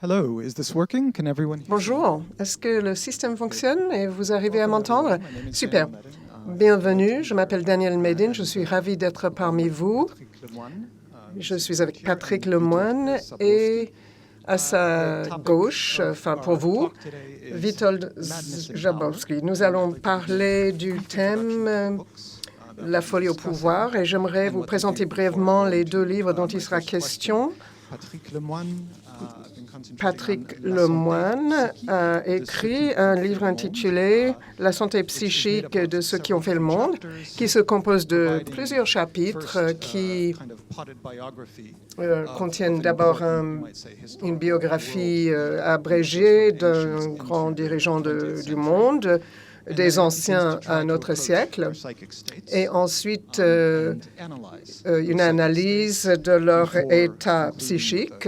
Hello, is this working? Can everyone hear me? Bonjour, est-ce que le système fonctionne et vous arrivez à m'entendre? Super. Bienvenue, je m'appelle Daniel Medin, je suis ravi d'être parmi vous. Je suis avec Patrick Lemoine et à sa gauche, enfin pour vous, Witold Zabłocki. Nous allons parler du thème la folie au pouvoir et j'aimerais vous présenter brièvement les deux livres dont il sera question. Patrick Lemoine a écrit un livre intitulé « La santé psychique de ceux qui ont fait le monde », qui se compose de plusieurs chapitres qui contiennent d'abord une biographie abrégée d'un grand dirigeant du monde, des anciens à notre siècle, et ensuite une analyse de leur état psychique,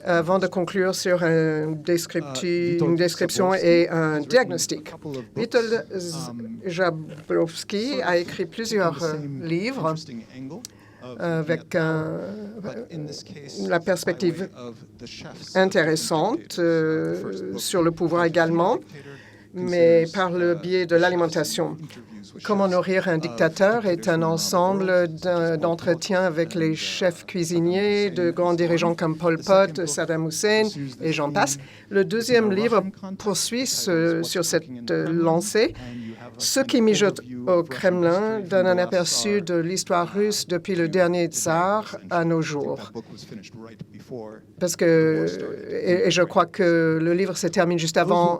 avant de conclure sur une description et un diagnostic. Witold Zabłocki a écrit plusieurs livres avec la perspective intéressante sur le pouvoir également, mais par le biais de l'alimentation. Comment nourrir un dictateur est un ensemble d'entretiens avec les chefs cuisiniers de grands dirigeants comme Pol Pot, Saddam Hussein et j'en passe. Le deuxième livre poursuit sur cette lancée. Ceux qui mijotent au Kremlin donne un aperçu de l'histoire russe depuis le dernier tsar à nos jours. Parce que, et je crois que le livre se termine juste avant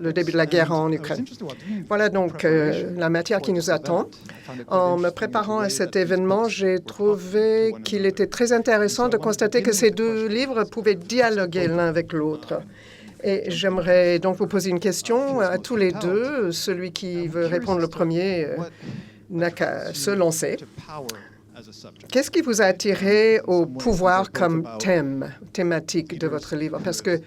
le début de la guerre en Ukraine. Voilà donc la matière qui nous attend. En me préparant à cet événement, j'ai trouvé qu'il était très intéressant de constater que ces deux livres pouvaient dialoguer l'un avec l'autre. Et j'aimerais donc vous poser une question à tous les deux. Celui qui veut répondre le premier n'a qu'à se lancer. Qu'est-ce qui vous a attiré au pouvoir comme thématique de votre livre? Parce que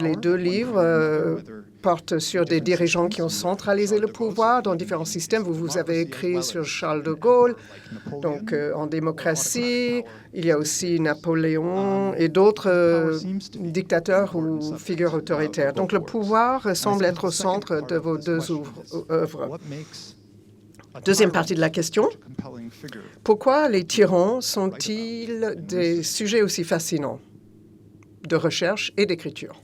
les deux livres portent sur des dirigeants qui ont centralisé le pouvoir dans différents systèmes. Vous avez écrit sur Charles de Gaulle, donc en démocratie. Il y a aussi Napoléon et d'autres dictateurs ou figures autoritaires. Donc le pouvoir semble être au centre de vos deux œuvres. Deuxième partie de la question. Pourquoi les tyrans sont-ils des sujets aussi fascinants de recherche et d'écriture?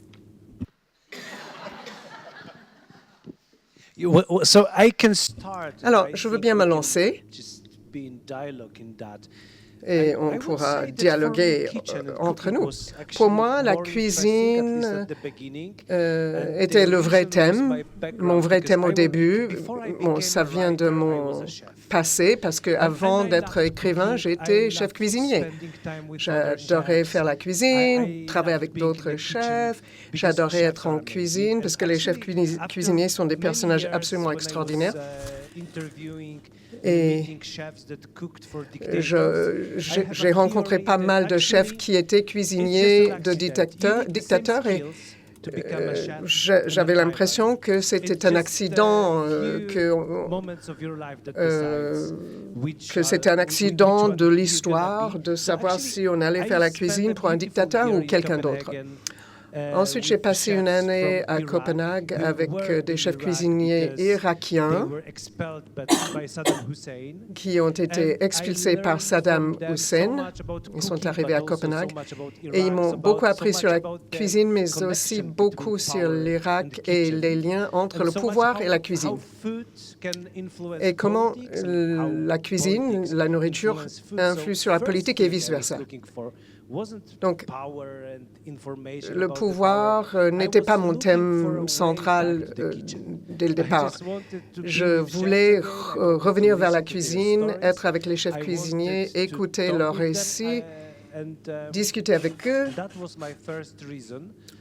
Alors, je veux bien me lancer et on pourra dialoguer entre nous. Pour moi, la cuisine était le vrai thème, mon vrai thème au début. Bon, ça vient de mon passé parce qu'avant d'être écrivain, j'étais chef cuisinier. J'adorais faire la cuisine, travailler avec d'autres chefs. J'adorais être en cuisine parce que les chefs cuisiniers sont des personnages absolument extraordinaires. Et j'ai rencontré pas mal de chefs qui étaient cuisiniers de dictateurs et j'avais l'impression que c'était un accident, que c'était un accident de l'histoire de savoir si on allait faire la cuisine pour un dictateur ou quelqu'un d'autre. Ensuite, j'ai passé une année à Copenhague avec des chefs cuisiniers irakiens qui ont été expulsés par Saddam Hussein. Ils sont arrivés à Copenhague et ils m'ont beaucoup appris sur la cuisine, mais aussi beaucoup sur l'Irak et les liens entre le pouvoir et la cuisine. Et comment la cuisine, la nourriture, influe sur la politique et vice-versa. Donc, le pouvoir n'était pas mon thème central dès le départ. Je voulais revenir vers la cuisine, être avec les chefs cuisiniers, écouter leurs récits, discuter avec eux.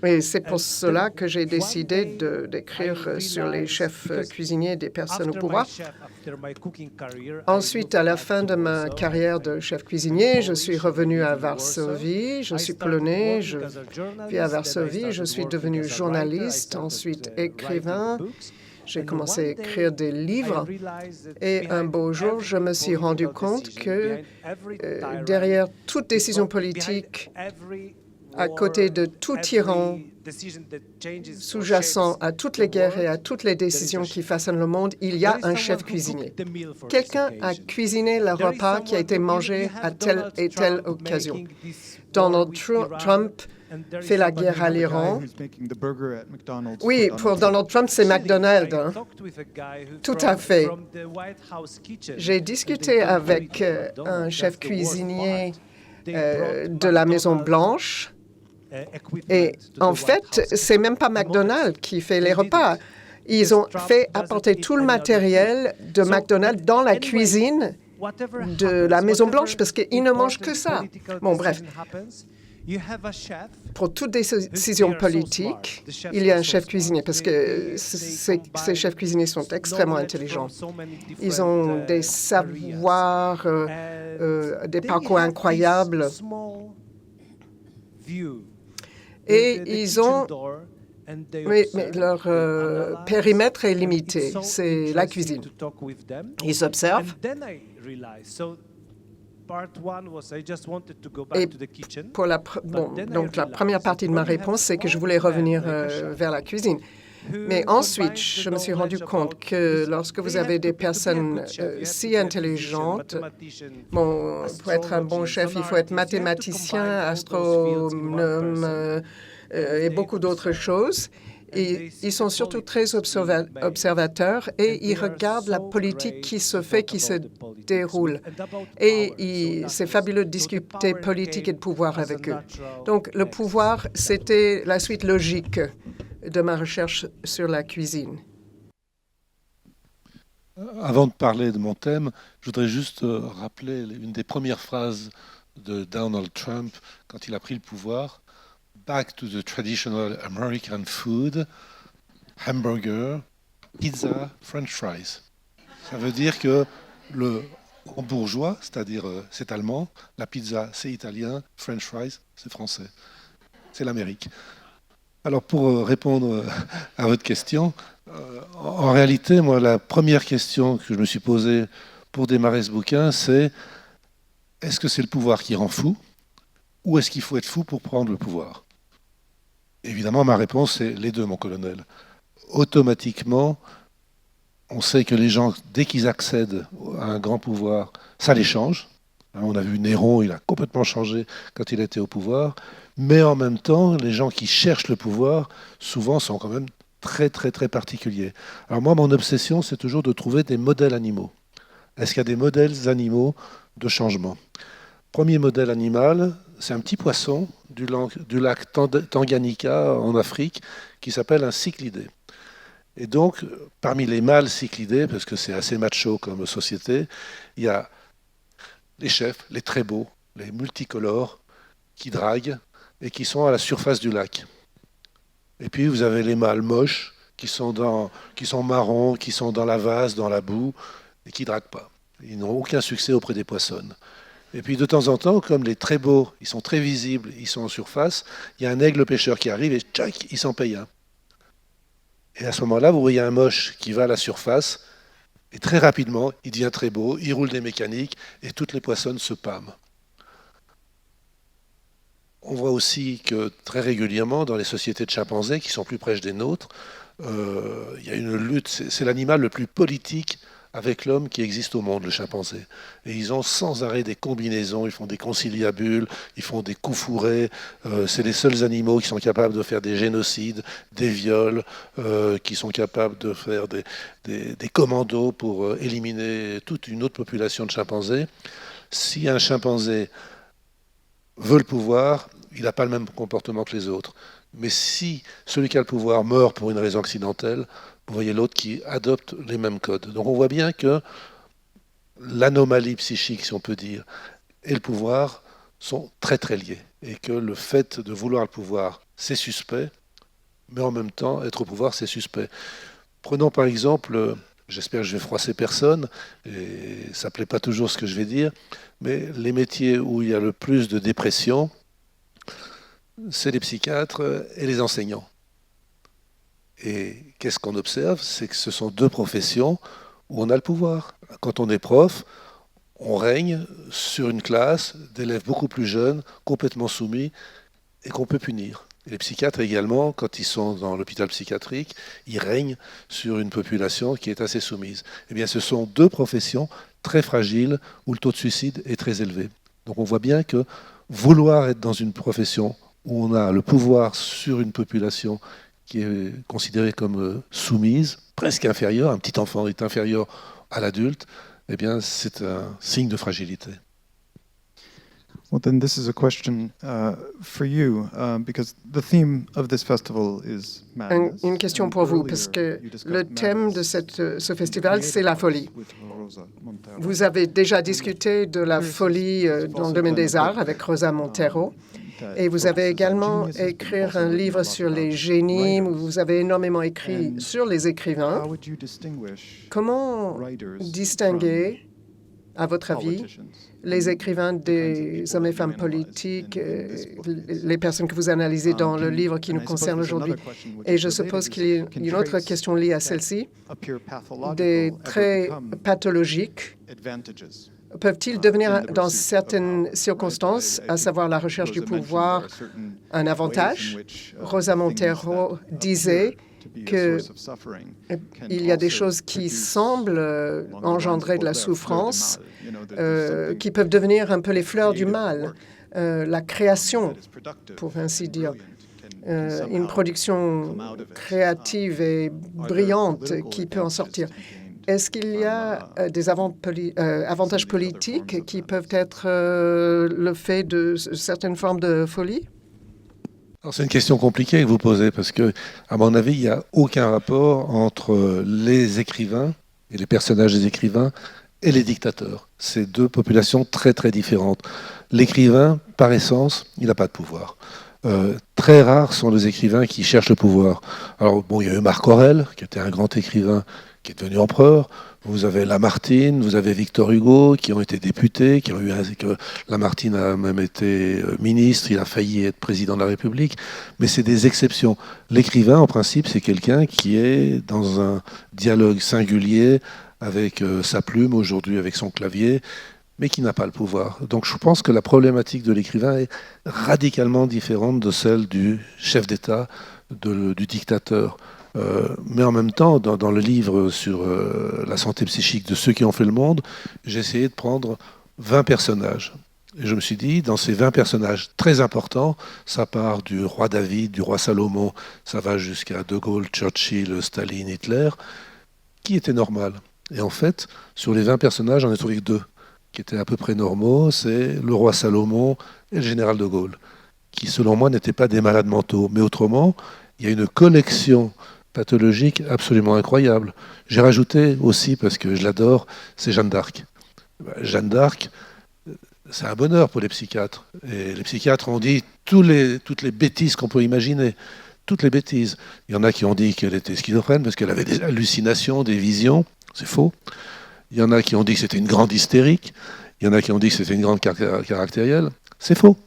Et c'est pour cela que j'ai décidé d'écrire sur les chefs cuisiniers des personnes au pouvoir. Ensuite, à la fin de ma carrière de chef cuisinier, je suis revenu à Varsovie. Je suis polonais, je vis à Varsovie. Je suis devenu journaliste, ensuite écrivain. J'ai commencé à écrire des livres et un beau jour, je me suis rendu compte que derrière toute décision politique à côté de tout tyran sous-jacent à toutes les guerres et à toutes les décisions qui façonnent le monde, il y a un chef cuisinier. Quelqu'un a cuisiné le repas qui a été mangé à telle et telle occasion. Donald Trump fait la guerre à l'Iran. Oui, pour Donald Trump, c'est McDonald's. Hein? Tout à fait. J'ai discuté avec un chef cuisinier de la Maison-Blanche. Et en fait, c'est même pas McDonald's qui fait les repas. Ils ont fait apporter tout le matériel de McDonald's dans la cuisine de la Maison-Blanche parce qu'ils ne mangent que ça. Bon, bref. Pour toute décision politique, il y a un chef cuisinier parce que ces chefs cuisiniers sont extrêmement intelligents. Ils ont des savoirs, des parcours incroyables. Et ils ont... mais leur périmètre est limité. C'est la cuisine. Ils observent. Et pour donc la première partie de ma réponse, c'est que je voulais revenir vers la cuisine. Mais ensuite, je me suis rendu compte que lorsque vous avez des personnes si intelligentes, bon, pour être un bon chef, il faut être mathématicien, astronome et beaucoup d'autres choses. Et ils sont surtout très observateurs et ils regardent la politique qui se fait, qui se déroule. Et c'est fabuleux de discuter politique et de pouvoir avec eux. Donc, le pouvoir, c'était la suite logique de ma recherche sur la cuisine. Avant de parler de mon thème, je voudrais juste rappeler une des premières phrases de Donald Trump quand il a pris le pouvoir. Back to the traditional American food, hamburger, pizza, French fries. Ça veut dire que en bourgeois, c'est-à-dire c'est allemand, la pizza c'est italien, French fries c'est français. C'est l'Amérique. Alors pour répondre à votre question, en réalité, moi la première question que je me suis posée pour démarrer ce bouquin, c'est est-ce que c'est le pouvoir qui rend fou ou est-ce qu'il faut être fou pour prendre le pouvoir? Évidemment, ma réponse est les deux, mon colonel. Automatiquement, on sait que les gens, dès qu'ils accèdent à un grand pouvoir, ça les change. On a vu Néron, il a complètement changé quand il était au pouvoir. Mais en même temps, les gens qui cherchent le pouvoir, souvent, sont quand même très, très, très particuliers. Alors moi, mon obsession, c'est toujours de trouver des modèles animaux. Est-ce qu'il y a des modèles animaux de changement? Premier modèle animal, c'est un petit poisson du lac Tanganyika en Afrique qui s'appelle un cyclidé. Et donc, parmi les mâles cyclidés, parce que c'est assez macho comme société, il y a les chefs, les très beaux, les multicolores, qui draguent et qui sont à la surface du lac. Et puis, vous avez les mâles moches, qui sont marrons, qui sont dans la vase, dans la boue, et qui ne draguent pas. Ils n'ont aucun succès auprès des poissonnes. Et puis de temps en temps, comme les très beaux, ils sont très visibles, ils sont en surface, il y a un aigle pêcheur qui arrive et tchac, il s'en paye un. Et à ce moment-là, vous voyez un moche qui va à la surface, et très rapidement, il devient très beau, il roule des mécaniques, et toutes les poissonnes se pâment. On voit aussi que très régulièrement, dans les sociétés de chimpanzés, qui sont plus proches des nôtres, il y a une lutte, c'est l'animal le plus politique avec l'homme qui existe au monde, le chimpanzé. Et ils ont sans arrêt des combinaisons, ils font des conciliabules, ils font des coups fourrés. C'est les seuls animaux qui sont capables de faire des génocides, des viols, qui sont capables de faire des commandos pour éliminer toute une autre population de chimpanzés. Si un chimpanzé veut le pouvoir, il n'a pas le même comportement que les autres. Mais si celui qui a le pouvoir meurt pour une raison accidentelle, vous voyez l'autre qui adopte les mêmes codes. Donc on voit bien que l'anomalie psychique, si on peut dire, et le pouvoir sont très très liés. Et que le fait de vouloir le pouvoir, c'est suspect, mais en même temps, être au pouvoir, c'est suspect. Prenons par exemple, j'espère que je vais froisser personne, et ça ne plaît pas toujours ce que je vais dire, mais les métiers où il y a le plus de dépression, c'est les psychiatres et les enseignants. Et qu'est-ce qu'on observe? C'est que ce sont deux professions où on a le pouvoir. Quand on est prof, on règne sur une classe d'élèves beaucoup plus jeunes, complètement soumis, et qu'on peut punir. Et les psychiatres également, quand ils sont dans l'hôpital psychiatrique, ils règnent sur une population qui est assez soumise. Eh bien, ce sont deux professions très fragiles où le taux de suicide est très élevé. Donc on voit bien que vouloir être dans une profession où on a le pouvoir sur une population qui est considérée comme soumise, presque inférieure, un petit enfant est inférieur à l'adulte, eh bien c'est un signe de fragilité. Well, then this is a question for you, because the theme of this festival is madness. Une question pour vous, parce que le thème de ce festival, c'est la folie. Vous avez déjà discuté de la folie dans le domaine des arts avec Rosa Montero. Et vous avez également écrit un livre sur les génies, où vous avez énormément écrit sur les écrivains. Comment distinguer, à votre avis, les écrivains des hommes et femmes politiques, les personnes que vous analysez dans le livre qui nous concerne aujourd'hui? Et je suppose qu'il y a une autre question liée à celle-ci. Des traits pathologiques peuvent-ils devenir, dans certaines circonstances, à savoir la recherche du pouvoir, un avantage? Rosa Montero disait qu'il y a des choses qui semblent engendrer de la souffrance, qui peuvent devenir un peu les fleurs du mal, la création, pour ainsi dire. Une production créative et brillante qui peut en sortir. Est-ce qu'il y a des avantages politiques qui peuvent être le fait de certaines formes de folie? Alors, c'est une question compliquée que vous posez parce que, à mon avis, il n'y a aucun rapport entre les écrivains et les personnages des écrivains et les dictateurs. C'est deux populations très très différentes. L'écrivain, par essence, il n'a pas de pouvoir. Très rares sont les écrivains qui cherchent le pouvoir. Alors, bon, il y a eu Marc Aurèle, qui était un grand écrivain qui est devenu empereur. Vous avez Lamartine, vous avez Victor Hugo, qui ont été députés, qui ont eu que Lamartine a même été ministre, il a failli être président de la République, mais c'est des exceptions. L'écrivain, en principe, c'est quelqu'un qui est dans un dialogue singulier avec sa plume, aujourd'hui avec son clavier, mais qui n'a pas le pouvoir. Donc je pense que la problématique de l'écrivain est radicalement différente de celle du chef d'État, du dictateur. Mais en même temps, dans le livre sur la santé psychique de ceux qui ont fait le monde, j'ai essayé de prendre 20 personnages. Et je me suis dit, dans ces 20 personnages très importants, ça part du roi David, du roi Salomon, ça va jusqu'à De Gaulle, Churchill, Staline, Hitler, qui était normal. Et en fait, sur les 20 personnages, j'en ai trouvé que 2 qui étaient à peu près normaux, c'est le roi Salomon et le général de Gaulle, qui selon moi n'étaient pas des malades mentaux. Mais autrement, il y a une collection pathologique absolument incroyable. J'ai rajouté aussi, parce que je l'adore, c'est Jeanne d'Arc. Jeanne d'Arc, c'est un bonheur pour les psychiatres. Et les psychiatres ont dit toutes les bêtises qu'on peut imaginer. Toutes les bêtises. Il y en a qui ont dit qu'elle était schizophrène parce qu'elle avait des hallucinations, des visions. C'est faux. Il y en a qui ont dit que c'était une grande hystérique. Il y en a qui ont dit que c'était une grande caractérielle. C'est faux.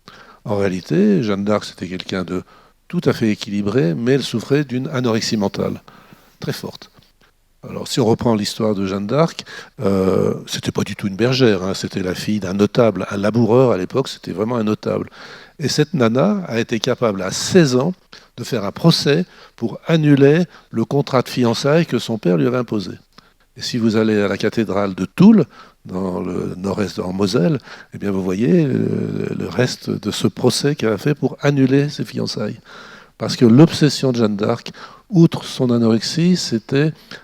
En réalité, Jeanne d'Arc, c'était quelqu'un de tout à fait équilibrée, mais elle souffrait d'une anorexie mentale très forte. Alors, si on reprend l'histoire de Jeanne d'Arc, c'était pas du tout une bergère, hein, c'était la fille d'un notable, un laboureur à l'époque, c'était vraiment un notable. Et cette nana a été capable, à 16 ans, de faire un procès pour annuler le contrat de fiançailles que son père lui avait imposé. Et si vous allez à la cathédrale de Toul, dans le nord-est en Moselle, eh bien vous voyez le reste de ce procès qu'elle a fait pour annuler ses fiançailles. Parce que l'obsession de Jeanne d'Arc, outre son anorexie,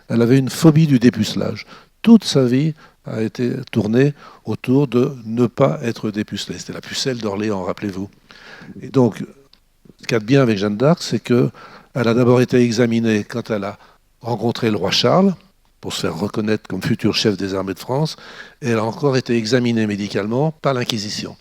elle avait une phobie du dépucelage. Toute sa vie a été tournée autour de ne pas être dépucelée. C'était la pucelle d'Orléans, rappelez-vous. Et donc, ce qu'il y a de bien avec Jeanne d'Arc, c'est qu'elle a d'abord été examinée quand elle a rencontré le roi Charles, pour se faire reconnaître comme futur chef des armées de France, et elle a encore été examinée médicalement par l'Inquisition.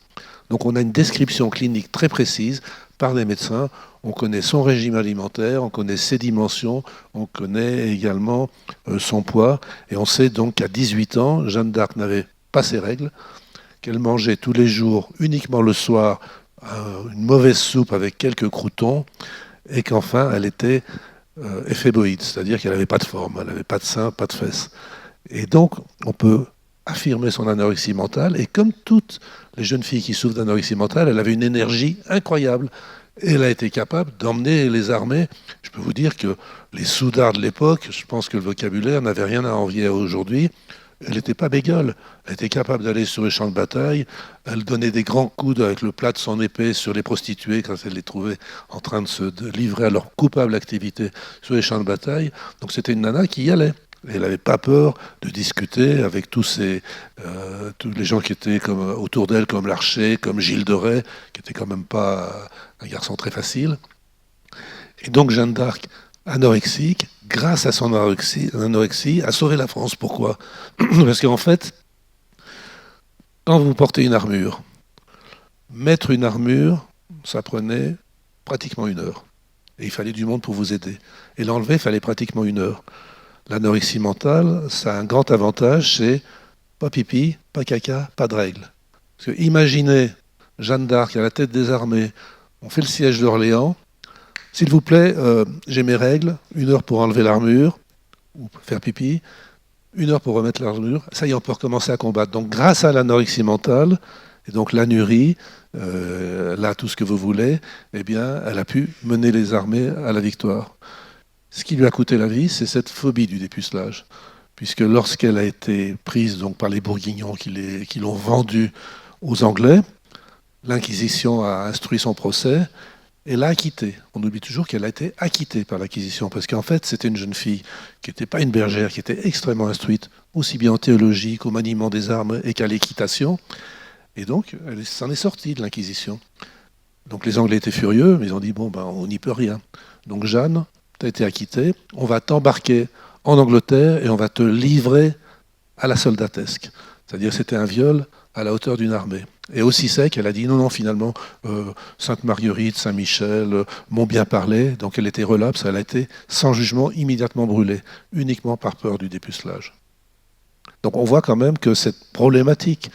Donc on a une description clinique très précise par des médecins, on connaît son régime alimentaire, on connaît ses dimensions, on connaît également son poids, et on sait donc qu'à 18 ans, Jeanne d'Arc n'avait pas ses règles, qu'elle mangeait tous les jours, uniquement le soir, une mauvaise soupe avec quelques croûtons, et qu'enfin elle était éphéboïde, c'est-à-dire qu'elle n'avait pas de forme, elle n'avait pas de seins, pas de fesses. Et donc, on peut affirmer son anorexie mentale, et comme toutes les jeunes filles qui souffrent d'anorexie mentale, elle avait une énergie incroyable. Et elle a été capable d'emmener les armées. Je peux vous dire que les soudards de l'époque, je pense que le vocabulaire n'avait rien à envier à aujourd'hui. Elle n'était pas bégueule. Elle était capable d'aller sur les champs de bataille. Elle donnait des grands coups avec le plat de son épée sur les prostituées quand elle les trouvait en train de livrer à leur coupable activité sur les champs de bataille. Donc c'était une nana qui y allait. Et elle n'avait pas peur de discuter avec tous les gens qui étaient autour d'elle, comme Larcher, comme Gilles de Rais, qui n'était quand même pas un garçon très facile. Et donc Jeanne d'Arc, anorexique, grâce à son anorexie, a sauvé la France. Pourquoi? Parce qu'en fait, quand vous portez une armure, mettre une armure, ça prenait pratiquement 1 heure. Et il fallait du monde pour vous aider. Et l'enlever, il fallait pratiquement 1 heure. L'anorexie mentale, ça a un grand avantage, c'est pas pipi, pas caca, pas de règles. Parce que imaginez Jeanne d'Arc à la tête des armées, on fait le siège d'Orléans, s'il vous plaît, j'ai mes règles, 1 heure pour enlever l'armure, ou faire pipi, 1 heure pour remettre l'armure, ça y est, on peut recommencer à combattre. Donc grâce à l'anorexie mentale, et donc l'anurie, là tout ce que vous voulez, eh bien, elle a pu mener les armées à la victoire. Ce qui lui a coûté la vie, c'est cette phobie du dépucelage. Puisque lorsqu'elle a été prise donc, par les Bourguignons qui l'ont vendue aux Anglais, l'Inquisition a instruit son procès et l'a acquittée. On oublie toujours qu'elle a été acquittée par l'Inquisition, parce qu'en fait, c'était une jeune fille qui n'était pas une bergère, qui était extrêmement instruite, aussi bien en théologie qu'au maniement des armes et qu'à l'équitation. Et donc, elle s'en est sortie de l'Inquisition. Donc les Anglais étaient furieux, mais ils ont dit, bon, ben, on n'y peut rien. Donc Jeanne, tu as été acquittée, on va t'embarquer en Angleterre et on va te livrer à la soldatesque. C'est-à-dire c'était un viol à la hauteur d'une armée. Et aussi sec, elle a dit non, finalement, Sainte-Marguerite, Saint-Michel m'ont bien parlé, donc elle était relapse, elle a été sans jugement immédiatement brûlée, uniquement par peur du dépucelage. Donc on voit quand même que cette problématique,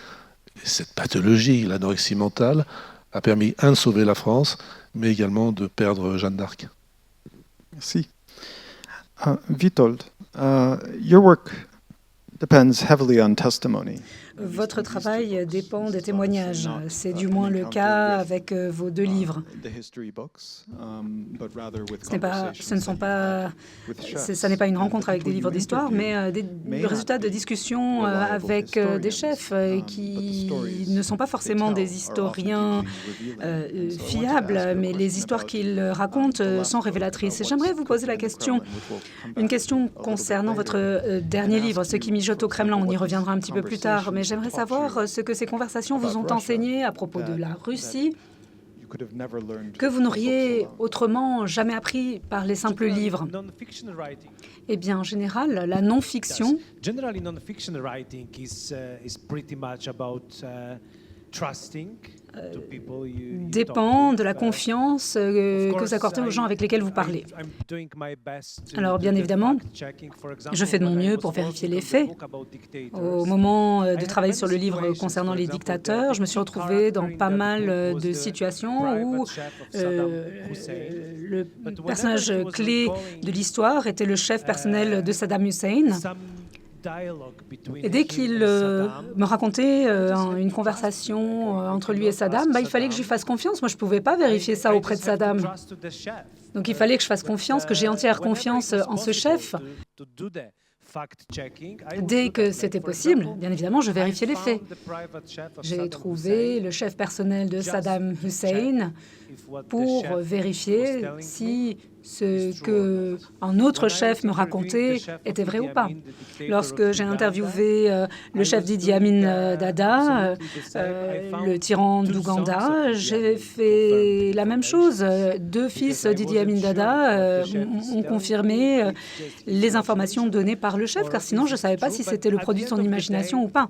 cette pathologie, l'anorexie mentale, a permis, de sauver la France, mais également de perdre Jeanne d'Arc. Merci. Witold, your work depends heavily on testimony. Votre travail dépend des témoignages. C'est du moins le cas avec vos 2 livres. Ça n'est pas une rencontre avec des livres d'histoire, mais des résultats de discussions avec des chefs qui ne sont pas forcément des historiens fiables, mais les histoires qu'ils racontent sont révélatrices. Et j'aimerais vous poser une question concernant votre dernier livre, Ce qui mijote au Kremlin. On y reviendra un petit peu plus tard, mais j'aimerais savoir ce que ces conversations vous ont enseigné à propos de la Russie, que vous n'auriez autrement jamais appris par les simples livres. Eh bien, en général, la non-fiction dépend de la confiance que vous accordez aux gens avec lesquels vous parlez. Alors, bien évidemment, je fais de mon mieux pour vérifier les faits. Au moment de travailler sur le livre concernant les dictateurs, je me suis retrouvée dans pas mal de situations où le personnage clé de l'histoire était le chef personnel de Saddam Hussein. Et dès qu'il me racontait une conversation entre lui et Saddam, il fallait que je lui fasse confiance. Moi, je ne pouvais pas vérifier ça auprès de Saddam. Donc, il fallait que je fasse confiance, que j'ai entière confiance en ce chef. Dès que c'était possible, bien évidemment, je vérifiais les faits. J'ai trouvé le chef personnel de Saddam Hussein pour vérifier si ce qu'un autre chef me racontait était vrai ou pas. Lorsque j'ai interviewé le chef d'Idi Amin Dada, le tyran d'Ouganda, j'ai fait la même chose. 2 fils d'Idi Amin Dada ont confirmé les informations données par le chef, car sinon je ne savais pas si c'était le produit de son imagination ou pas.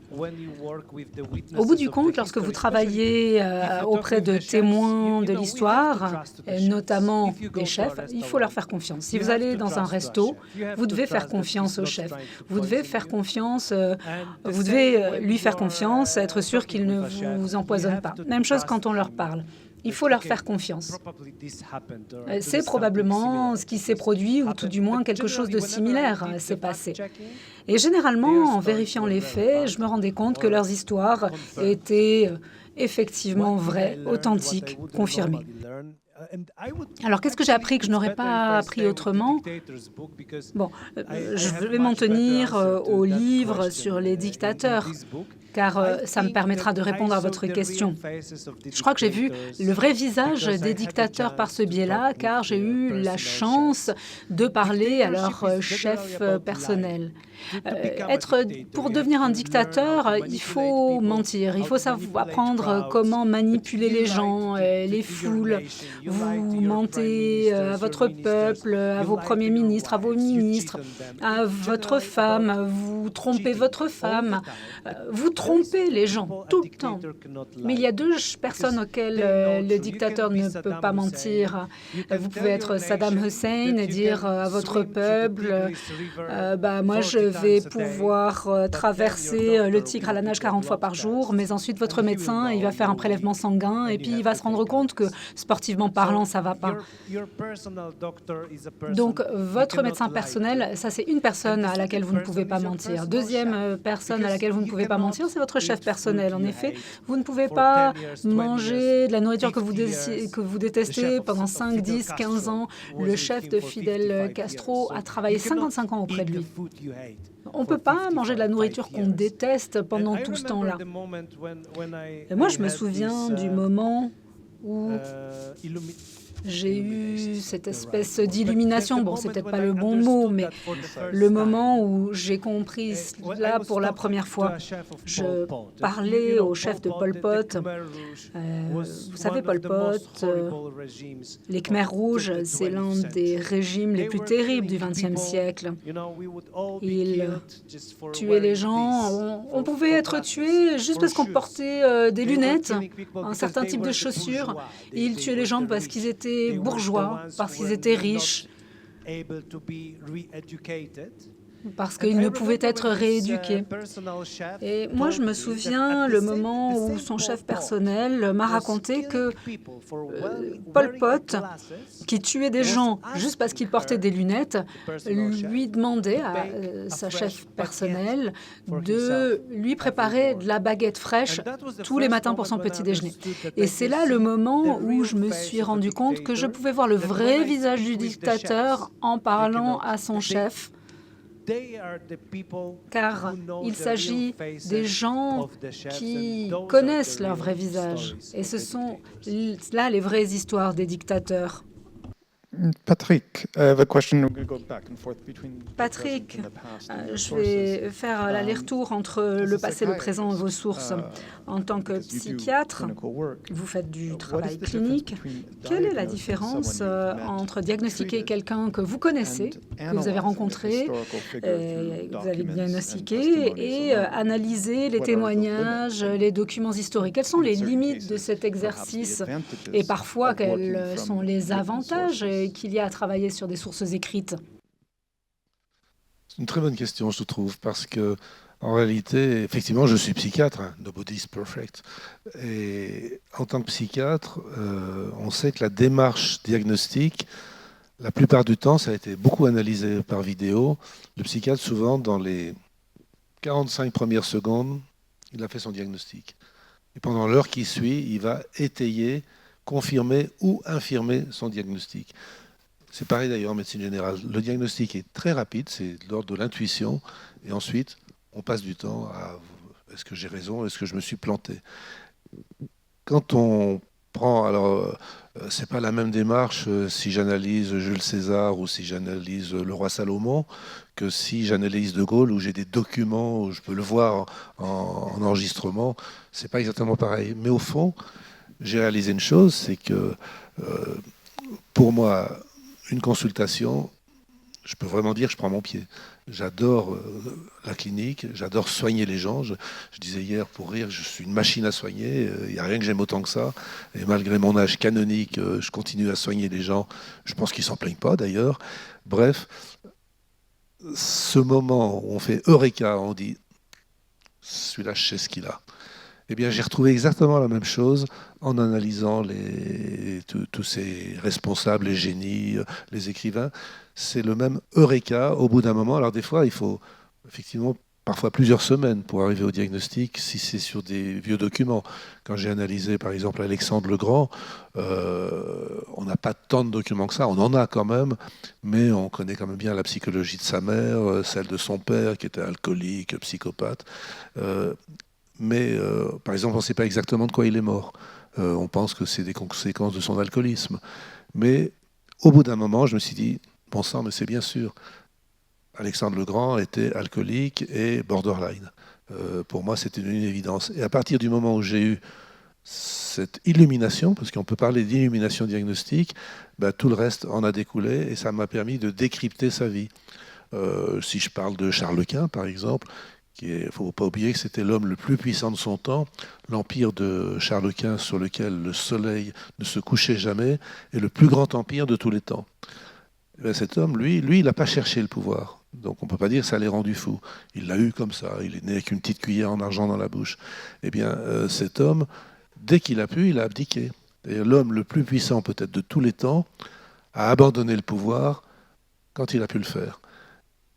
Au bout du compte, lorsque vous travaillez auprès de témoins de l'histoire, notamment des chefs, il faut leur faire confiance. Si vous allez dans un resto, vous devez faire confiance au chef. Vous devez lui faire confiance, être sûr qu'il ne vous empoisonne pas. Même chose quand on leur parle. Il faut leur faire confiance. C'est probablement ce qui s'est produit, ou tout du moins quelque chose de similaire s'est passé. Et généralement, en vérifiant les faits, je me rendais compte que leurs histoires étaient effectivement vraies, authentiques, confirmées. Alors, qu'est-ce que j'ai appris que je n'aurais pas appris autrement? Bon, je vais m'en tenir au livre sur les dictateurs, car ça me permettra de répondre à votre question. Je crois que j'ai vu le vrai visage des dictateurs par ce biais-là, car j'ai eu la chance de parler à leur chef personnel. Pour devenir un dictateur, il faut mentir, il faut savoir apprendre comment manipuler les gens, les foules. Vous mentez à votre peuple, à vos premiers ministres, à vos ministres, à votre femme, vous trompez votre femme, vous trompez les gens tout le temps. Mais il y a deux personnes auxquelles le dictateur ne peut pas mentir. Vous pouvez être Saddam Hussein et dire à votre peuple, moi je vais pouvoir traverser le Tigre à la nage 40 fois par jour, mais ensuite votre médecin, il va faire un prélèvement sanguin et puis il va se rendre compte que sportivement parlant, ça va pas. Donc votre médecin personnel, ça c'est une personne à laquelle vous ne pouvez pas mentir. Deuxième personne à laquelle vous ne pouvez pas mentir, c'est votre chef personnel. En effet, vous ne pouvez pas manger de la nourriture que vous détestez pendant 5, 10, 15 ans. Le chef de Fidel Castro a travaillé 55 ans auprès de lui. On ne peut pas manger de la nourriture qu'on déteste pendant tout ce temps-là. Et moi, je me souviens du moment où j'ai eu cette espèce d'illumination. Bon, c'est peut-être pas le bon mot, mais le moment où j'ai compris cela pour la première fois. Je parlais au chef de Pol Pot. Vous savez, Pol Pot, les Khmers rouges, c'est l'un des régimes les plus terribles du XXe siècle. Ils tuaient les gens. On pouvait être tué juste parce qu'on portait des lunettes, un certain type de chaussures. Et ils tuaient les gens parce qu'ils étaient bourgeois, parce qu'ils étaient riches, parce qu'ils ne pouvaient être rééduqués. Et moi, je me souviens le moment où son chef personnel m'a raconté que Pol Pot, qui tuait des gens juste parce qu'ils portaient des lunettes, lui demandait à sa chef personnelle de lui préparer de la baguette fraîche tous les matins pour son petit déjeuner. Et c'est là le moment où je me suis rendu compte que je pouvais voir le vrai visage du dictateur en parlant à son chef. Car il s'agit des gens qui connaissent leur vrai visage. Et ce sont là les vraies histoires des dictateurs. Patrick, I have a question. Patrick, je vais faire l'aller-retour entre le passé, le présent et vos sources. En tant que psychiatre, vous faites du travail clinique. Quelle est la différence entre diagnostiquer quelqu'un que vous connaissez, que vous avez rencontré, que vous avez diagnostiqué, et analyser les témoignages, les documents historiques? Quelles sont les limites de cet exercice? Et parfois, quels sont les avantages qu'il y a à travailler sur des sources écrites? C'est une très bonne question, je trouve, parce que en réalité, effectivement, je suis psychiatre, hein, nobody's perfect. Et en tant que psychiatre, on sait que la démarche diagnostique, la plupart du temps, ça a été beaucoup analysé par vidéo. Le psychiatre, souvent, dans les 45 premières secondes, il a fait son diagnostic. Et pendant l'heure qui suit, il va étayer, confirmer ou infirmer son diagnostic. C'est pareil d'ailleurs en médecine générale. Le diagnostic est très rapide, c'est de l'ordre de l'intuition. Et ensuite, on passe du temps à est-ce que j'ai raison, est-ce que je me suis planté. Quand on prend, alors c'est pas la même démarche si j'analyse Jules César ou si j'analyse le roi Salomon que si j'analyse De Gaulle où j'ai des documents où je peux le voir en enregistrement. C'est pas exactement pareil. Mais au fond, j'ai réalisé une chose, c'est que pour moi, une consultation, je peux vraiment dire que je prends mon pied. J'adore la clinique, j'adore soigner les gens. Je disais hier, pour rire, je suis une machine à soigner. Il n'y a rien que j'aime autant que ça. Et malgré mon âge canonique, je continue à soigner les gens. Je pense qu'ils ne s'en plaignent pas, d'ailleurs. Bref, ce moment où on fait Eureka, on dit, celui-là, je sais ce qu'il a. Eh bien, j'ai retrouvé exactement la même chose en analysant tous ces responsables, les génies, les écrivains. C'est le même Eureka au bout d'un moment. Alors des fois, il faut effectivement parfois plusieurs semaines pour arriver au diagnostic si c'est sur des vieux documents. Quand j'ai analysé par exemple Alexandre le Grand, on n'a pas tant de documents que ça, on en a quand même, mais on connaît quand même bien la psychologie de sa mère, celle de son père qui était alcoolique, psychopathe. Mais par exemple, on ne sait pas exactement de quoi il est mort. On pense que c'est des conséquences de son alcoolisme. Mais au bout d'un moment, je me suis dit, bon sang, mais c'est bien sûr. Alexandre le Grand était alcoolique et borderline. Pour moi, c'était une évidence. Et à partir du moment où j'ai eu cette illumination, parce qu'on peut parler d'illumination diagnostique, ben, tout le reste en a découlé et ça m'a permis de décrypter sa vie. Si je parle de Charles Quint, par exemple, il ne faut pas oublier que c'était l'homme le plus puissant de son temps. L'empire de Charles Quint, sur lequel le soleil ne se couchait jamais, est le plus grand empire de tous les temps. Et bien, cet homme, lui, il n'a pas cherché le pouvoir. Donc on ne peut pas dire que ça l'ait rendu fou. Il l'a eu comme ça. Il est né avec une petite cuillère en argent dans la bouche. Eh bien, cet homme, dès qu'il a pu, il a abdiqué. L'homme le plus puissant peut-être de tous les temps a abandonné le pouvoir quand il a pu le faire.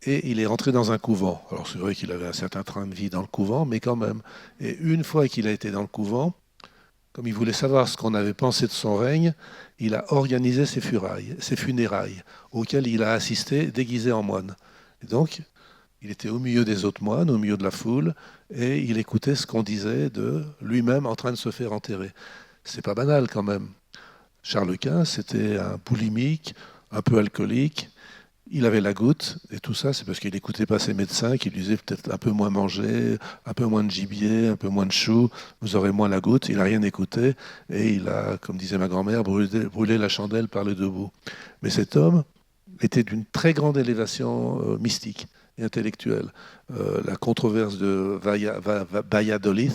Et il est rentré dans un couvent. Alors c'est vrai qu'il avait un certain train de vie dans le couvent, mais quand même. Et une fois qu'il a été dans le couvent, comme il voulait savoir ce qu'on avait pensé de son règne, il a organisé ses funérailles, auxquelles il a assisté déguisé en moine. Et donc, il était au milieu des autres moines, au milieu de la foule, et il écoutait ce qu'on disait de lui-même en train de se faire enterrer. C'est pas banal quand même. Charles Quint, c'était un boulimique, un peu alcoolique. Il avait la goutte, et tout ça, c'est parce qu'il n'écoutait pas ses médecins qui lui disaient peut-être un peu moins manger, un peu moins de gibier, un peu moins de choux, vous aurez moins la goutte. Il n'a rien écouté, et il a, comme disait ma grand-mère, brûlé la chandelle par les deux bouts. Mais cet homme était d'une très grande élévation mystique et intellectuelle. La controverse de Valladolid,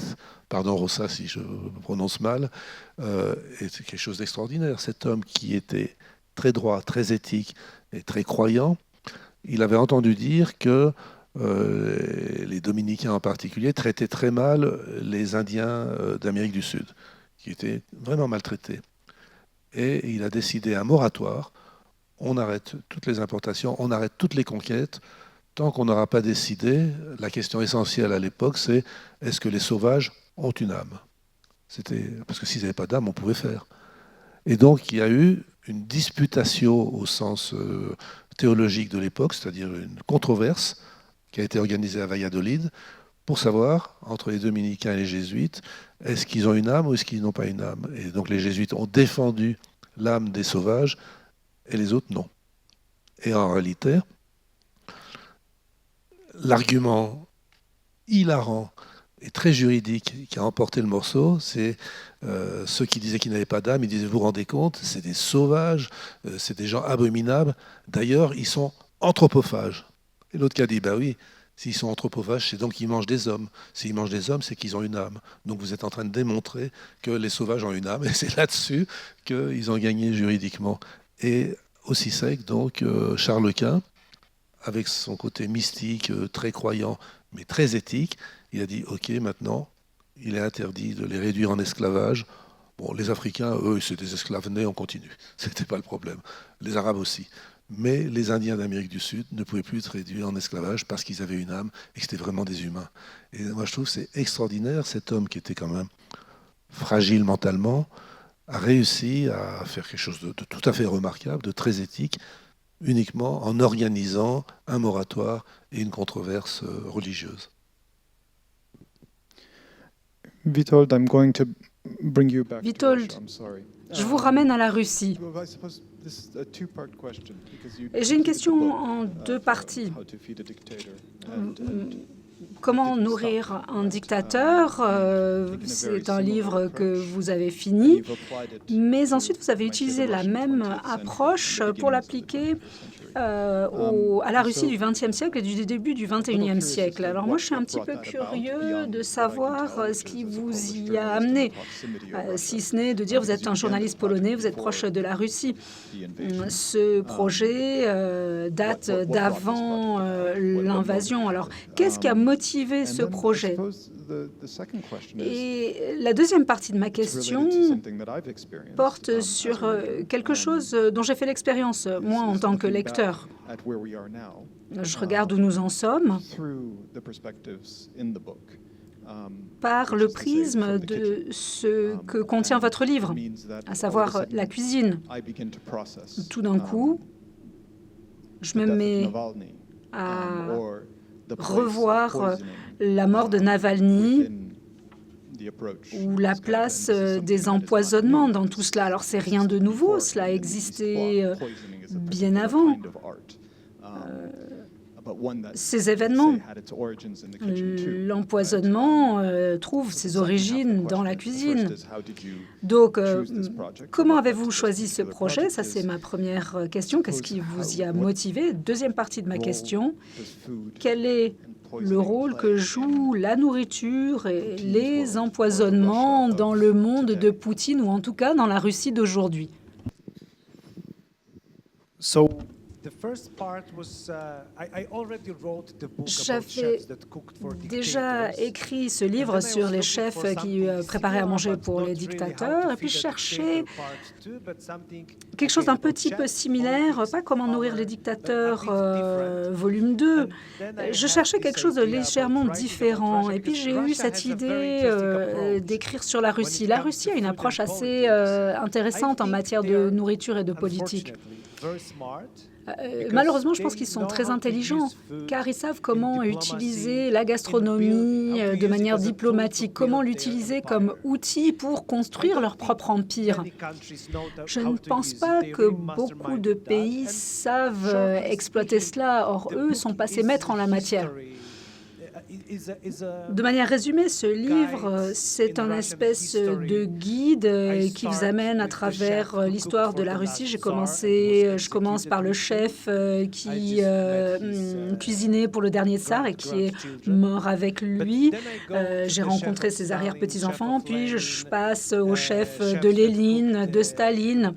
pardon Rossa si je prononce mal, est quelque chose d'extraordinaire. Cet homme qui était très droit, très éthique et très croyant, il avait entendu dire que les Dominicains en particulier traitaient très mal les Indiens d'Amérique du Sud, qui étaient vraiment maltraités. Et il a décidé un moratoire. On arrête toutes les importations, on arrête toutes les conquêtes. Tant qu'on n'aura pas décidé, la question essentielle à l'époque, c'est est-ce que les sauvages ont une âme? Parce que s'ils n'avaient pas d'âme, on pouvait faire. Et donc, il y a eu une disputation au sens théologique de l'époque, c'est-à-dire une controverse qui a été organisée à Valladolid pour savoir, entre les dominicains et les jésuites, est-ce qu'ils ont une âme ou est-ce qu'ils n'ont pas une âme? Et donc, les jésuites ont défendu l'âme des sauvages et les autres non. Et en réalité, l'argument hilarant et très juridique qui a emporté le morceau, c'est ceux qui disaient qu'ils n'avaient pas d'âme, ils disaient, vous vous rendez compte, c'est des sauvages, c'est des gens abominables, d'ailleurs, ils sont anthropophages. Et l'autre qui a dit, bah oui, s'ils sont anthropophages, c'est donc qu'ils mangent des hommes. S'ils mangent des hommes, c'est qu'ils ont une âme. Donc vous êtes en train de démontrer que les sauvages ont une âme, et c'est là-dessus qu'ils ont gagné juridiquement. Et aussi sec, donc, Charles Quint, avec son côté mystique, très croyant, mais très éthique, il a dit, OK, maintenant, il est interdit de les réduire en esclavage. Bon, les Africains, eux, c'est des esclaves nés, on continue. Ce n'était pas le problème. Les Arabes aussi. Mais les Indiens d'Amérique du Sud ne pouvaient plus être réduits en esclavage parce qu'ils avaient une âme et que c'était vraiment des humains. Et moi, je trouve que c'est extraordinaire, cet homme qui était quand même fragile mentalement, a réussi à faire quelque chose de tout à fait remarquable, de très éthique, uniquement en organisant un moratoire et une controverse religieuse. Witold, I'm going to bring you back to Witold, Russia. I'm sorry. je vous ramène à la Russie. I suppose this is a two-part question, because you Et j'ai une took the question book, en deux parties. How to Feed a Dictator. And Comment nourrir un dictateur? C'est un livre que vous avez fini, you've applied it mais ensuite vous avez utilisé la même approche pour l'appliquer à la Russie du XXe siècle et du début du XXIe siècle. Alors moi, je suis un petit peu curieux de savoir ce qui vous y a amené, si ce n'est de dire vous êtes un journaliste polonais, vous êtes proche de la Russie. Ce projet date d'avant l'invasion. Alors, qu'est-ce qui a motivé ce projet? Et la deuxième partie de ma question porte sur quelque chose dont j'ai fait l'expérience, moi, en tant que lecteur. Je regarde où nous en sommes par le prisme de ce que contient votre livre, à savoir la cuisine. Tout d'un coup, je me mets à revoir la mort de Navalny ou la place des empoisonnements dans tout cela. Alors, c'est rien de nouveau, cela existait bien avant. Ces événements, l'empoisonnement trouve ses origines dans la cuisine. Donc, comment avez-vous choisi ce projet? Ça, c'est ma première question. Qu'est-ce qui vous y a motivé? Deuxième partie de ma question, quel est le rôle que joue la nourriture et les empoisonnements dans le monde de Poutine, ou en tout cas dans la Russie d'aujourd'hui? J'avais déjà écrit ce livre sur les chefs qui préparaient à manger pour les dictateurs, et puis je cherchais quelque chose d'un petit peu similaire, pas comment nourrir les dictateurs, volume 2. Je cherchais quelque chose de légèrement différent, et puis j'ai eu cette idée d'écrire sur la Russie. La Russie a une approche assez intéressante en matière de nourriture et de politique. Malheureusement, je pense qu'ils sont très intelligents, car ils savent comment utiliser la gastronomie de manière diplomatique, comment l'utiliser comme outil pour construire leur propre empire. Je ne pense pas que beaucoup de pays savent exploiter cela, or eux sont passés maîtres en la matière. De manière résumée, ce livre, c'est un espèce de guide qui vous amène à travers l'histoire de la Russie. Je commence par le chef qui cuisinait pour le dernier tsar et qui est mort avec lui. J'ai rencontré ses arrière-petits-enfants, puis je passe aux chefs de Lénine, de Staline,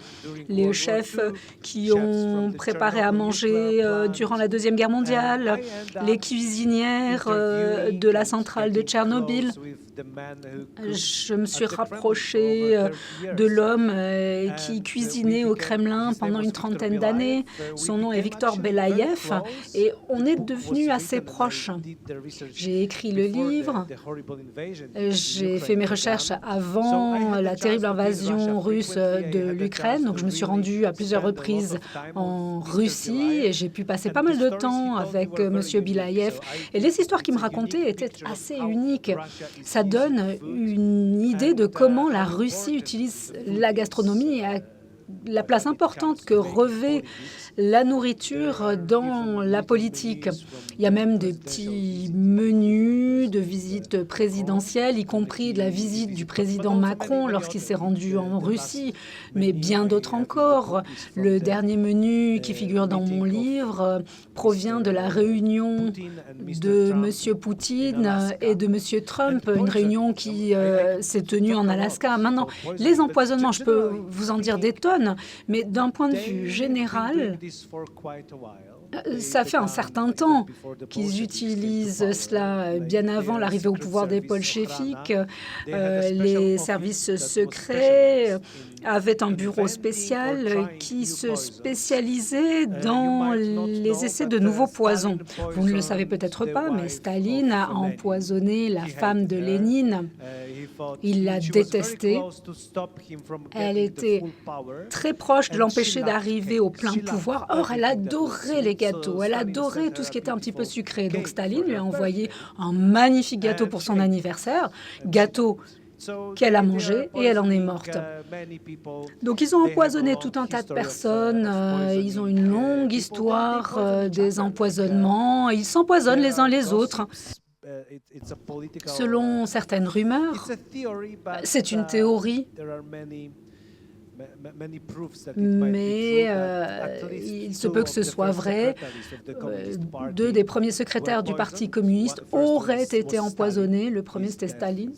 les chefs qui ont préparé à manger durant la Deuxième Guerre mondiale, les cuisinières de la centrale de Tchernobyl. Je me suis rapprochée de l'homme qui cuisinait au Kremlin pendant une trentaine d'années. Son nom est Viktor Belaïev et on est devenus assez proches. J'ai écrit le livre, j'ai fait mes recherches avant la terrible invasion russe de l'Ukraine, donc je me suis rendue à plusieurs reprises en Russie et j'ai pu passer pas mal de temps avec M. Belaïev. Et les histoires qu'il me racontait étaient assez uniques. Ça donne une idée de comment la Russie utilise la gastronomie et la place importante que revêt la nourriture dans la politique. Il y a même des petits menus de visites présidentielles, y compris de la visite du président Macron lorsqu'il s'est rendu en Russie, mais bien d'autres encore. Le dernier menu qui figure dans mon livre provient de la réunion de M. Poutine et de M. Trump, une réunion qui s'est tenue en Alaska. Maintenant, les empoisonnements, je peux vous en dire des tonnes, mais d'un point de vue général, ça fait un certain temps qu'ils utilisent cela, bien avant l'arrivée au pouvoir des bolcheviks. Les services secrets avaient un bureau spécial qui se spécialisait dans les essais de nouveaux poisons. Vous ne le savez peut-être pas, mais Staline a empoisonné la femme de Lénine. Il l'a détestée. Elle était très proche de l'empêcher d'arriver au plein pouvoir. Or, elle adorait les gâteaux. Elle adorait tout ce qui était un petit peu sucré. Donc, Staline lui a envoyé un magnifique gâteau pour son anniversaire. Gâteau qu'elle a mangé et elle en est morte. Donc, ils ont empoisonné tout un tas de personnes. Ils ont une longue histoire des empoisonnements. Ils s'empoisonnent les uns les autres. Selon certaines rumeurs, c'est une théorie, mais il se peut que ce soit vrai. Deux des premiers secrétaires du Parti communiste auraient été empoisonnés. Le premier, c'était Staline.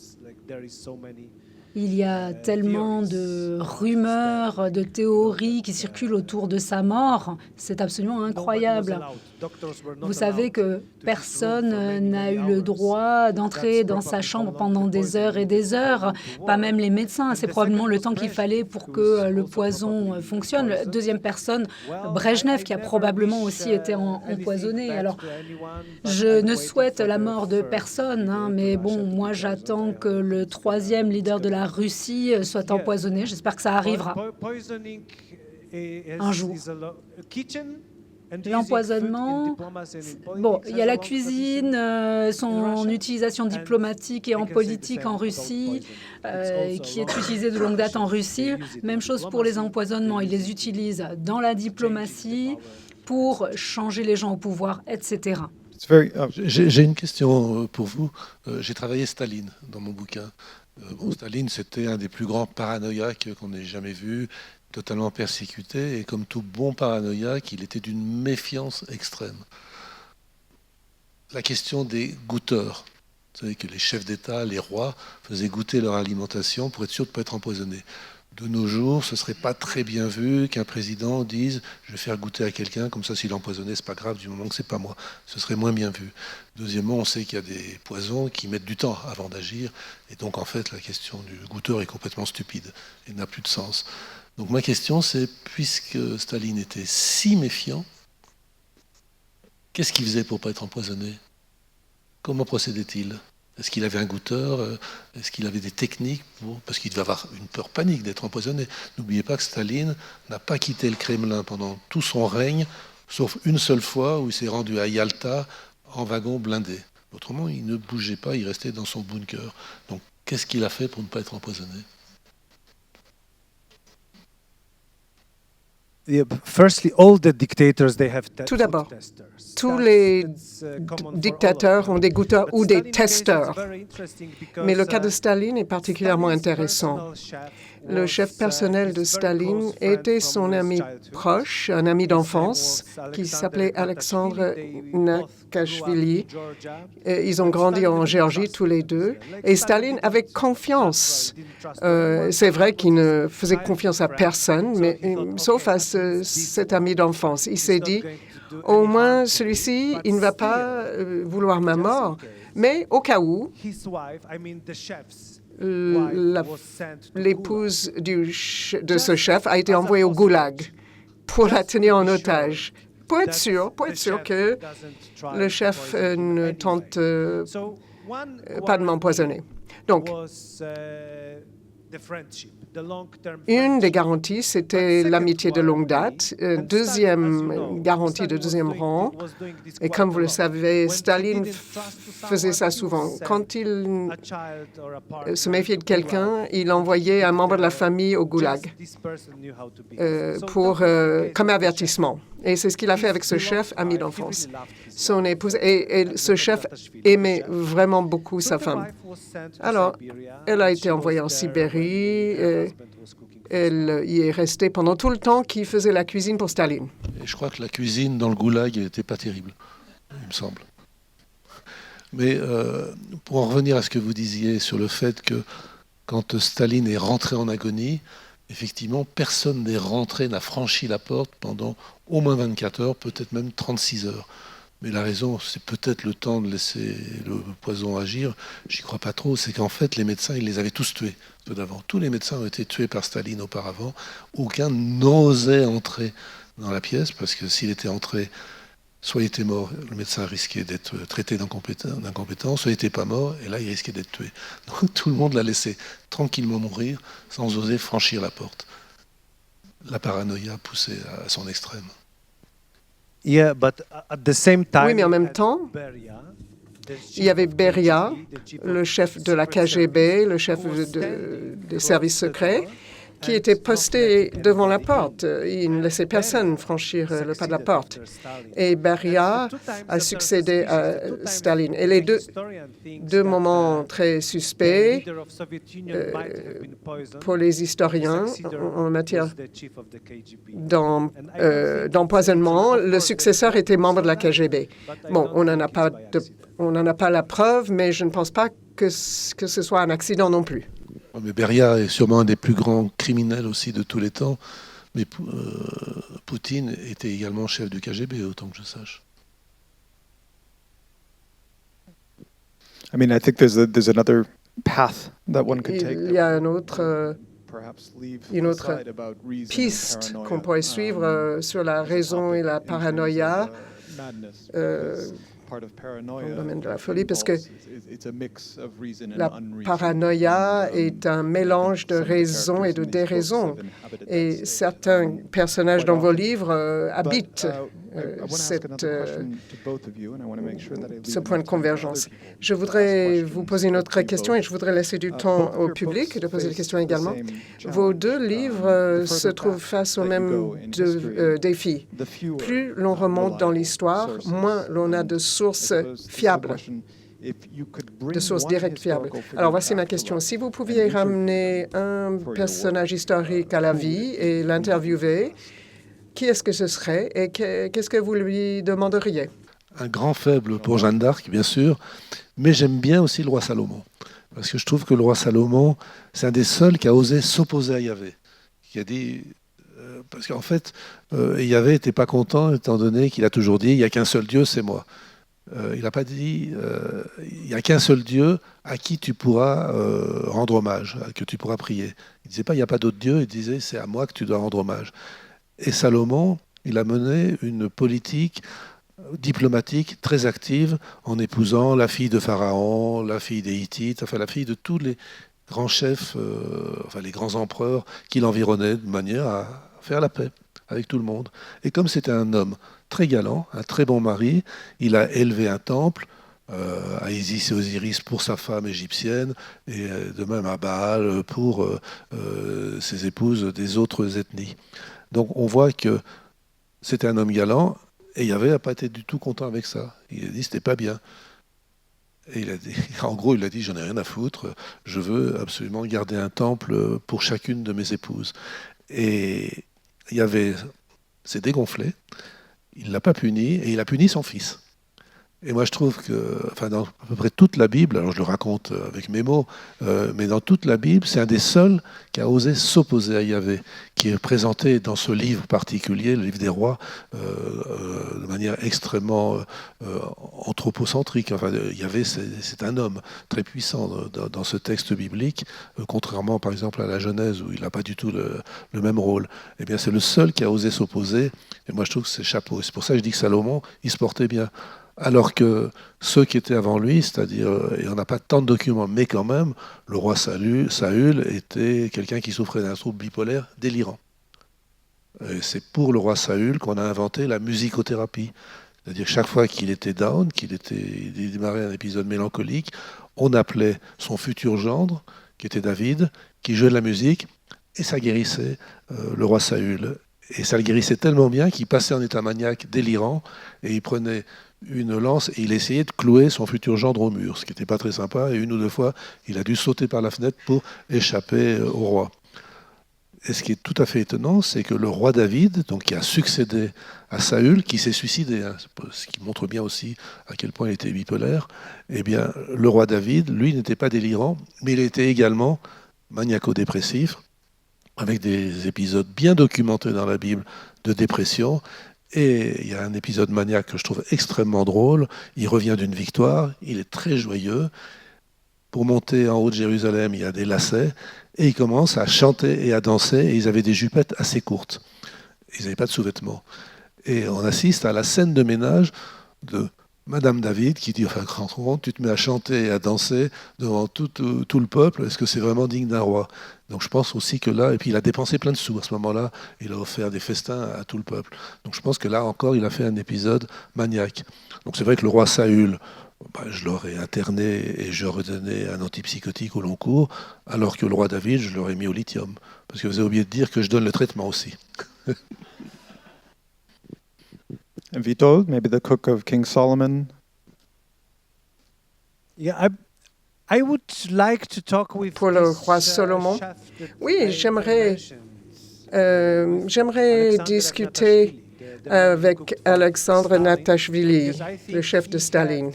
Il y a tellement de rumeurs, de théories qui circulent autour de sa mort. C'est absolument incroyable. Vous savez que personne n'a eu le droit d'entrer dans sa chambre pendant des heures et des heures, pas même les médecins. C'est probablement le temps qu'il fallait pour que le poison fonctionne. La deuxième personne, Brejnev, qui a probablement aussi été empoisonné. Alors, je ne souhaite la mort de personne, mais bon, moi j'attends que le troisième leader de la Russie soit empoisonné. J'espère que ça arrivera un jour. L'empoisonnement, bon, il y a la cuisine, son utilisation diplomatique et en politique en Russie, qui est utilisée de longue date en Russie. Même chose pour les empoisonnements, ils les utilisent dans la diplomatie pour changer les gens au pouvoir, etc. J'ai une question pour vous. J'ai travaillé Staline dans mon bouquin. Staline, c'était un des plus grands paranoïaques qu'on ait jamais vu, totalement persécuté, et comme tout bon paranoïaque, il était d'une méfiance extrême. La question des goûteurs. Vous savez que les chefs d'État, les rois, faisaient goûter leur alimentation pour être sûr de ne pas être empoisonnés. De nos jours, ce ne serait pas très bien vu qu'un président dise « je vais faire goûter à quelqu'un, comme ça s'il est empoisonné, ce n'est pas grave du moment que ce n'est pas moi ». Ce serait moins bien vu. Deuxièmement, on sait qu'il y a des poisons qui mettent du temps avant d'agir, et donc en fait la question du goûteur est complètement stupide et n'a plus de sens. Donc ma question c'est, puisque Staline était si méfiant, qu'est-ce qu'il faisait pour ne pas être empoisonné? Comment procédait-il? Est-ce qu'il avait un goûteur? Est-ce qu'il avait des techniques parce qu'il devait avoir une peur panique d'être empoisonné. N'oubliez pas que Staline n'a pas quitté le Kremlin pendant tout son règne, sauf une seule fois où il s'est rendu à Yalta en wagon blindé. Autrement, il ne bougeait pas, il restait dans son bunker. Donc, qu'est-ce qu'il a fait pour ne pas être empoisonné? Tout d'abord, tous les dictateurs ont des goûteurs ou des testeurs. Mais le cas de Staline est particulièrement intéressant. Le chef personnel de Staline était son ami proche, un ami d'enfance, qui s'appelait Alexandre Nakashvili. Ils ont grandi en Géorgie tous les deux. Et Staline avait confiance. C'est vrai qu'il ne faisait confiance à personne, mais sauf à cet ami d'enfance. Il s'est dit, au moins celui-ci, il ne va pas vouloir ma mort, mais au cas où, l'épouse de ce chef a été envoyée au goulag pour la tenir en otage, pour être sûr que le chef ne tente pas de m'empoisonner. Donc, une des garanties, c'était l'amitié de longue date. Deuxième garantie de deuxième rang, et comme vous le savez, Staline faisait ça souvent. Quand il se méfiait de quelqu'un, il envoyait un membre de la famille au goulag comme avertissement. Et c'est ce qu'il a fait avec ce chef, ami d'enfance. Son épouse, et ce chef aimait vraiment beaucoup sa femme. Alors, elle a été envoyée en Sibérie. Elle y est restée pendant tout le temps qu'il faisait la cuisine pour Staline. Et je crois que la cuisine dans le goulag n'était pas terrible, il me semble. Mais pour en revenir à ce que vous disiez sur le fait que quand Staline est rentré en agonie, effectivement, personne n'est rentré, n'a franchi la porte pendant au moins 24 heures, peut-être même 36 heures. Mais la raison, c'est peut-être le temps de laisser le poison agir. J'y crois pas trop. C'est qu'en fait, les médecins, ils les avaient tous tués tout d'avant. Tous les médecins ont été tués par Staline auparavant. Aucun n'osait entrer dans la pièce parce que s'il était entré, soit il était mort, le médecin risquait d'être traité d'incompétent, soit il n'était pas mort, et là, il risquait d'être tué. Donc tout le monde l'a laissé tranquillement mourir sans oser franchir la porte. La paranoïa poussée à son extrême. Oui, mais en même temps, il y avait Beria, le chef de la KGB, le chef des services secrets, qui était posté devant la porte. Il ne laissait personne franchir le pas de la porte. Et Beria a succédé à Staline. Et les deux moments très suspects pour les historiens en matière d'empoisonnement, le successeur était membre de la KGB. Bon, on n'en a pas la preuve, mais je ne pense pas que ce soit un accident non plus. Mais Beria est sûrement un des plus grands criminels aussi de tous les temps. Mais Poutine était également chef du KGB, autant que je sache. I mean, I think there's another path that one could take. Il y a une autre Une piste qu'on pourrait suivre sur la raison et la paranoïa dans le domaine de la folie, parce que la paranoïa est un mélange de raison et de déraison. Et certains personnages dans vos livres habitent ce point de convergence. Je voudrais vous poser une autre question et je voudrais laisser du temps au public de poser des questions également. Vos deux livres se trouvent face au même défi. Plus l'on remonte dans l'histoire, moins l'on a de sources fiables, de sources directes fiables. Alors voici ma question. Si vous pouviez ramener un personnage historique à la vie et l'interviewer, qui est-ce que ce serait et qu'est-ce que vous lui demanderiez? Un grand faible pour Jeanne d'Arc, bien sûr, mais j'aime bien aussi le roi Salomon. Parce que je trouve que le roi Salomon, c'est un des seuls qui a osé s'opposer à Yahvé. Qui a dit... parce qu'en fait, Yahvé n'était pas content, étant donné qu'il a toujours dit « il n'y a qu'un seul Dieu, c'est moi ». Il n'a pas dit il n'y a qu'un seul Dieu à qui tu pourras rendre hommage, que tu pourras prier. Il ne disait pas il n'y a pas d'autre Dieu, il disait c'est à moi que tu dois rendre hommage. Et Salomon, il a mené une politique diplomatique très active en épousant la fille de Pharaon, la fille des Hittites, enfin la fille de tous les grands chefs, enfin les grands empereurs qui l'environnaient de manière à faire la paix avec tout le monde. Et comme c'était un homme très galant, un très bon mari, il a élevé un temple à Isis et Osiris pour sa femme égyptienne et de même à Baal pour ses épouses des autres ethnies. Donc on voit que c'était un homme galant et Yahvé n'a pas été du tout content avec ça. Il a dit c'était pas bien. Et il a dit, en gros, il a dit j'en ai rien à foutre, je veux absolument garder un temple pour chacune de mes épouses. Et Yahvé s'est dégonflé, il ne l'a pas puni et il a puni son fils. Et moi, je trouve que, enfin, dans à peu près toute la Bible, alors je le raconte avec mes mots, mais dans toute la Bible, c'est un des seuls qui a osé s'opposer à Yahvé, qui est présenté dans ce livre particulier, le livre des rois, de manière extrêmement anthropocentrique. Enfin, Yahvé, c'est un homme très puissant dans ce texte biblique, contrairement, par exemple, à la Genèse, où il n'a pas du tout le même rôle. Eh bien, c'est le seul qui a osé s'opposer, et moi, je trouve que c'est chapeau. C'est pour ça que je dis que Salomon, il se portait bien. Alors que ceux qui étaient avant lui, c'est-à-dire, et on n'a pas tant de documents, mais quand même, le roi Saül était quelqu'un qui souffrait d'un trouble bipolaire délirant. Et c'est pour le roi Saül qu'on a inventé la musicothérapie. C'est-à-dire que chaque fois qu'il était down, il démarrait un épisode mélancolique, on appelait son futur gendre, qui était David, qui jouait de la musique, et ça guérissait le roi Saül. Et ça le guérissait tellement bien qu'il passait en état maniaque délirant, et il prenait une lance et il essayait de clouer son futur gendre au mur, ce qui n'était pas très sympa, et une ou deux fois, il a dû sauter par la fenêtre pour échapper au roi. Et ce qui est tout à fait étonnant, c'est que le roi David, donc qui a succédé à Saül, qui s'est suicidé, hein, ce qui montre bien aussi à quel point il était bipolaire, eh bien, le roi David, lui, n'était pas délirant, mais il était également maniaco-dépressif, avec des épisodes bien documentés dans la Bible de dépression. Et il y a un épisode maniaque que je trouve extrêmement drôle. Il revient d'une victoire, il est très joyeux. Pour monter en haut de Jérusalem, il y a des lacets, et il commence à chanter et à danser, et ils avaient des jupettes assez courtes. Ils n'avaient pas de sous-vêtements. Et on assiste à la scène de ménage de Madame David qui dit, enfin, grand, tu te mets à chanter et à danser devant tout le peuple, est-ce que c'est vraiment digne d'un roi? Donc je pense aussi que là, et puis il a dépensé plein de sous à ce moment-là, il a offert des festins à tout le peuple. Donc je pense que là encore, il a fait un épisode maniaque. Donc c'est vrai que le roi Saül, je l'aurais interné et je leur ai donné un antipsychotique au long cours, alors que le roi David, je l'aurais mis au lithium. Parce que vous avez oublié de dire que je donne le traitement aussi. And Vito, maybe the cook of King Solomon. Yeah, I would like to talk with Pour le roi Salomon. Oui, j'aimerais discuter avec Alexandre Natashvili, le chef de Staline.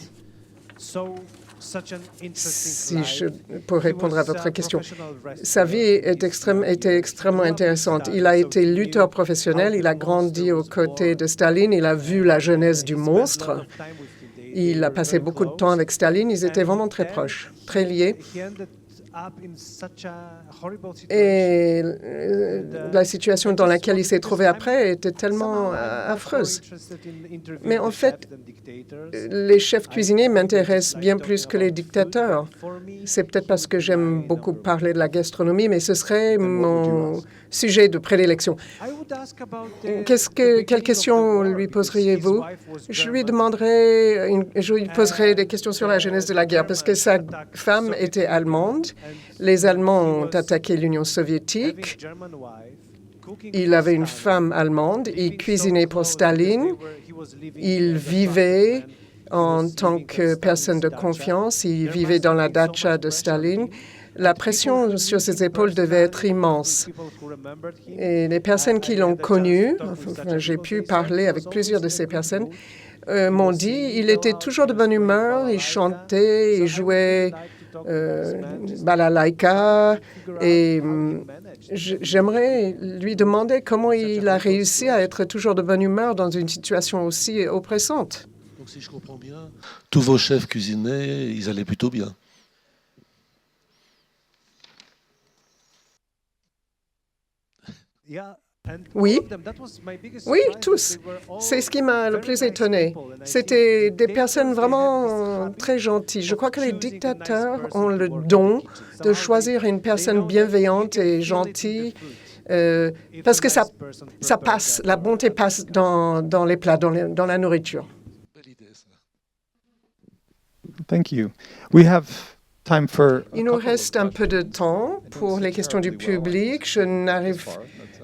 si je peux répondre à votre question. Sa vie était extrêmement intéressante. Il a été lutteur professionnel, il a grandi aux côtés de Staline, il a vu la genèse du monstre. Il a passé beaucoup de temps avec Staline, ils étaient vraiment très proches, très liés. Et la situation dans laquelle il s'est trouvé après était tellement affreuse. Mais en fait, les chefs cuisiniers m'intéressent bien plus que les dictateurs. C'est peut-être parce que j'aime beaucoup parler de la gastronomie, mais ce serait mon sujet de prédilection. Quelle question lui poseriez-vous? Je lui poserai des questions sur la genèse de la guerre, parce que sa femme était allemande. Les Allemands ont attaqué l'Union soviétique. Il avait une femme allemande. Il cuisinait pour Staline. Il vivait en tant que personne de confiance. Il vivait dans la dacha de Staline. La pression sur ses épaules devait être immense. Et les personnes qui l'ont connu, j'ai pu parler avec plusieurs de ces personnes, m'ont dit il était toujours de bonne humeur, il chantait, il jouait balalaïka. Et j'aimerais lui demander comment il a réussi à être toujours de bonne humeur dans une situation aussi oppressante. Donc si je comprends bien, tous vos chefs cuisiniers, ils allaient plutôt bien. Oui, oui, tous. C'est ce qui m'a le plus étonné. C'était des personnes vraiment très gentilles. Je crois que les dictateurs ont le don de choisir une personne bienveillante et gentille parce que ça passe, la bonté passe dans les plats, dans la nourriture. Belle idée, ça. Thank you. We have time for Il nous reste un peu de temps pour les questions du public. Je n'arrive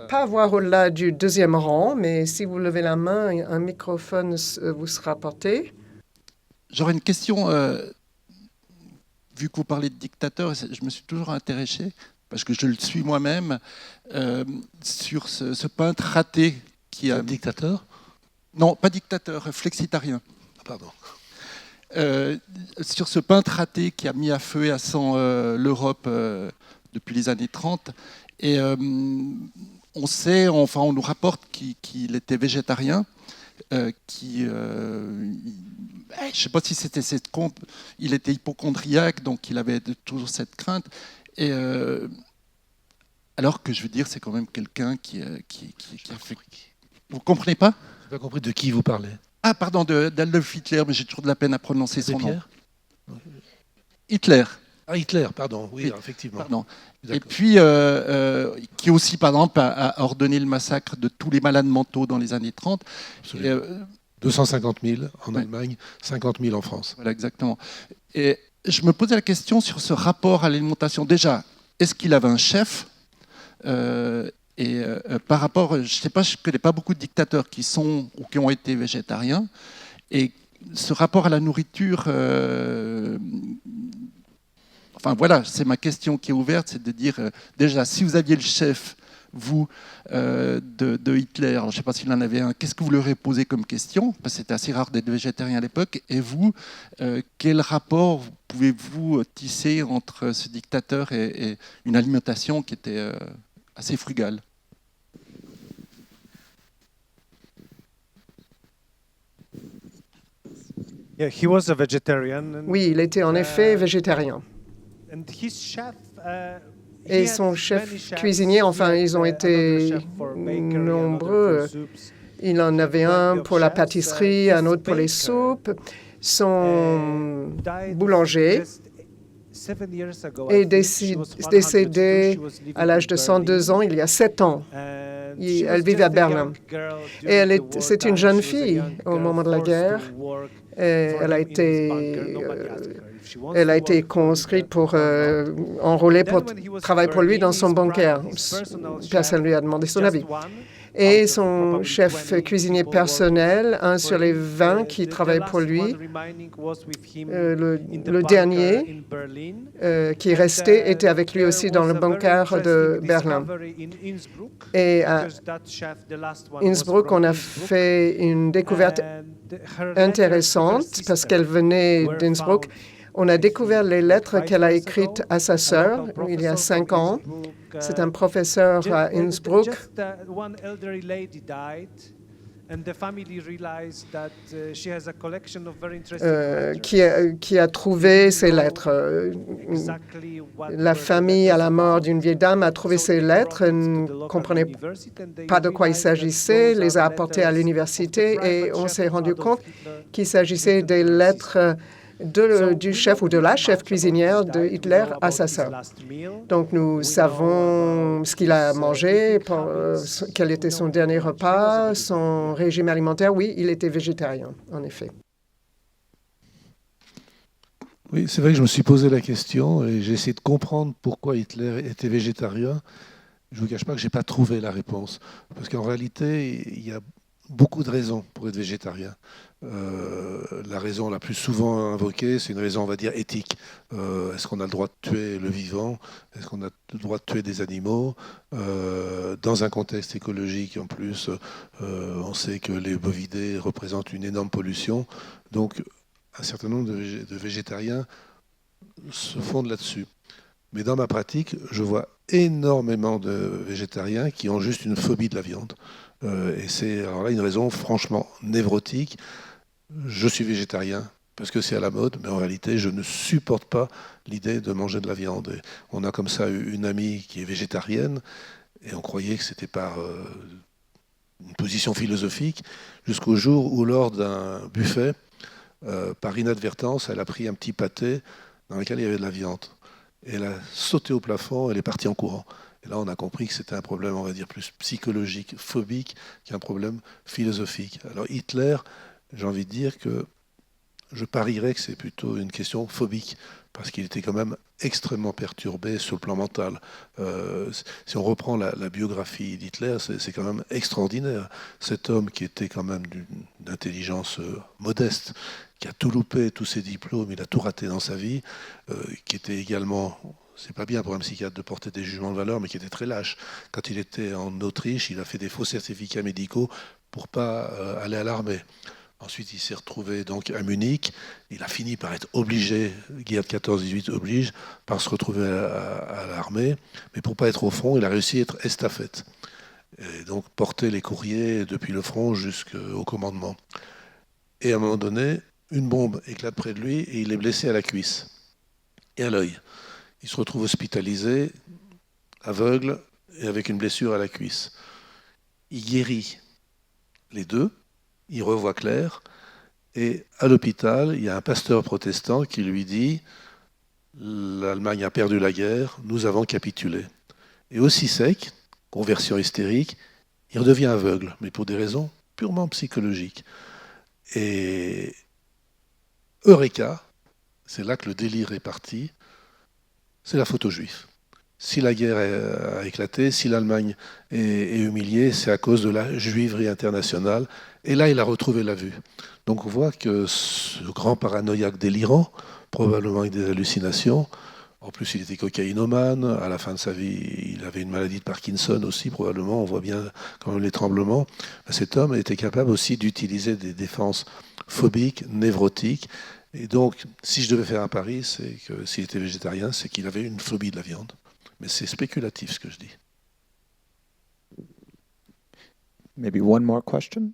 pas à voir au-delà du deuxième rang, mais si vous levez la main, un microphone vous sera porté. J'aurais une question, vu que vous parlez de dictateur, je me suis toujours intéressé, parce que je le suis moi-même, sur ce peintre raté qui a... Un dictateur? Non, pas dictateur, flexitarien. Ah, pardon. Sur ce peintre raté qui a mis à feu et à sang l'Europe depuis les années 30. Et on sait, enfin on nous rapporte qu'il était végétarien, je ne sais pas si c'était il était hypocondriaque, donc il avait toujours cette crainte. Et alors que je veux dire, c'est quand même quelqu'un qui a fait... Vous comprenez pas? Je n'ai pas compris de qui vous parlez. Ah, pardon, d'Adolf Hitler, mais j'ai toujours de la peine à prononcer son nom. Pierre? Hitler. Ah, Hitler, pardon, oui, effectivement. Pardon. Et puis, qui aussi, par exemple, a ordonné le massacre de tous les malades mentaux dans les années 30. 250 000 en Allemagne, 50 000 en France. Voilà, exactement. Et je me posais la question sur ce rapport à l'alimentation. Déjà, est-ce qu'il avait un chef par rapport, je ne sais pas, je ne connais pas beaucoup de dictateurs qui sont ou qui ont été végétariens. Et ce rapport à la nourriture, enfin voilà, c'est ma question qui est ouverte, c'est de dire, déjà, si vous aviez le chef, vous, de Hitler, alors, je ne sais pas s'il en avait un, qu'est-ce que vous lui auriez posé comme question? Parce que c'était assez rare d'être végétarien à l'époque. Et vous, quel rapport pouvez-vous tisser entre ce dictateur et une alimentation qui était assez frugale? Yeah, he was a vegetarian. Oui, il était en effet végétarien. And his chef, Et son chef cuisinier, enfin, ils ont été nombreux. Il en avait un pour la pâtisserie, un autre pour les soupes. Son boulanger est décédé à l'âge de 102 ans, il y a 7 ans. Elle vivait à Berlin. Et c'est une jeune fille au moment de la guerre. Et elle a été conscrite pour enrôler pour travailler pour lui dans son bunker. Personne ne lui a demandé son avis. Et son chef cuisinier personnel, un sur les 20 qui travaillait pour lui, le dernier qui restait était avec lui aussi dans le bunker de Berlin. Et à Innsbruck, on a fait une découverte intéressante parce qu'elle venait d'Innsbruck. On a découvert les lettres qu'elle a écrites à sa sœur il y a 5 ans. C'est un professeur à Innsbruck. Qui a trouvé ces lettres. La famille, à la mort d'une vieille dame, a trouvé ces lettres, ne comprenait pas de quoi il s'agissait, les a apportées à l'université et on s'est rendu compte qu'il s'agissait des lettres du chef ou de la chef cuisinière de Hitler à sa sœur. Donc nous savons ce qu'il a mangé, quel était son dernier repas, son régime alimentaire. Oui, il était végétarien, en effet. Oui, c'est vrai que je me suis posé la question et j'ai essayé de comprendre pourquoi Hitler était végétarien. Je ne vous cache pas que je n'ai pas trouvé la réponse. Parce qu'en réalité, il y a beaucoup de raisons pour être végétarien. La raison la plus souvent invoquée, c'est une raison, on va dire, éthique. Est-ce qu'on a le droit de tuer le vivant? Est-ce qu'on a le droit de tuer des animaux? Dans un contexte écologique, en plus, on sait que les bovidés représentent une énorme pollution. Donc, un certain nombre de végétariens se fondent là-dessus. Mais dans ma pratique, je vois énormément de végétariens qui ont juste une phobie de la viande. Et c'est alors là une raison franchement névrotique. Je suis végétarien parce que c'est à la mode, mais en réalité, je ne supporte pas l'idée de manger de la viande. Et on a comme ça une amie qui est végétarienne, et on croyait que c'était par une position philosophique, jusqu'au jour où, lors d'un buffet, par inadvertance, elle a pris un petit pâté dans lequel il y avait de la viande. Et elle a sauté au plafond, elle est partie en courant. Et là, on a compris que c'était un problème, on va dire, plus psychologique, phobique, qu'un problème philosophique. Alors Hitler, j'ai envie de dire que je parierais que c'est plutôt une question phobique, parce qu'il était quand même extrêmement perturbé sur le plan mental. Si on reprend la biographie d'Hitler, c'est quand même extraordinaire. Cet homme qui était quand même d'une intelligence modeste, qui a tout loupé, tous ses diplômes, il a tout raté dans sa vie, qui était également, c'est pas bien pour un psychiatre de porter des jugements de valeur, mais qui était très lâche. Quand il était en Autriche, il a fait des faux certificats médicaux pour pas aller à l'armée. Ensuite, il s'est retrouvé donc à Munich. Il a fini par être obligé, guerre de 14-18 oblige, par se retrouver à l'armée. Mais pour pas être au front, il a réussi à être estafette. Et donc porter les courriers depuis le front jusqu'au commandement. Et à un moment donné, une bombe éclate près de lui et il est blessé à la cuisse et à l'œil. Il se retrouve hospitalisé, aveugle et avec une blessure à la cuisse. Il guérit les deux. Il revoit clair, et à l'hôpital, il y a un pasteur protestant qui lui dit « L'Allemagne a perdu la guerre, nous avons capitulé ». Et aussi sec, conversion hystérique, il redevient aveugle, mais pour des raisons purement psychologiques. Et Eureka, c'est là que le délire est parti, c'est la faute aux Juifs. Si la guerre a éclaté, si l'Allemagne est humiliée, c'est à cause de la juiverie internationale. Et là, il a retrouvé la vue. Donc on voit que ce grand paranoïaque délirant, probablement avec des hallucinations, en plus il était cocaïnomane, à la fin de sa vie, il avait une maladie de Parkinson aussi, probablement, on voit bien quand même les tremblements. Cet homme était capable aussi d'utiliser des défenses phobiques, névrotiques. Et donc, si je devais faire un pari, c'est que s'il était végétarien, c'est qu'il avait une phobie de la viande. Mais c'est spéculatif ce que je dis. Maybe one more question.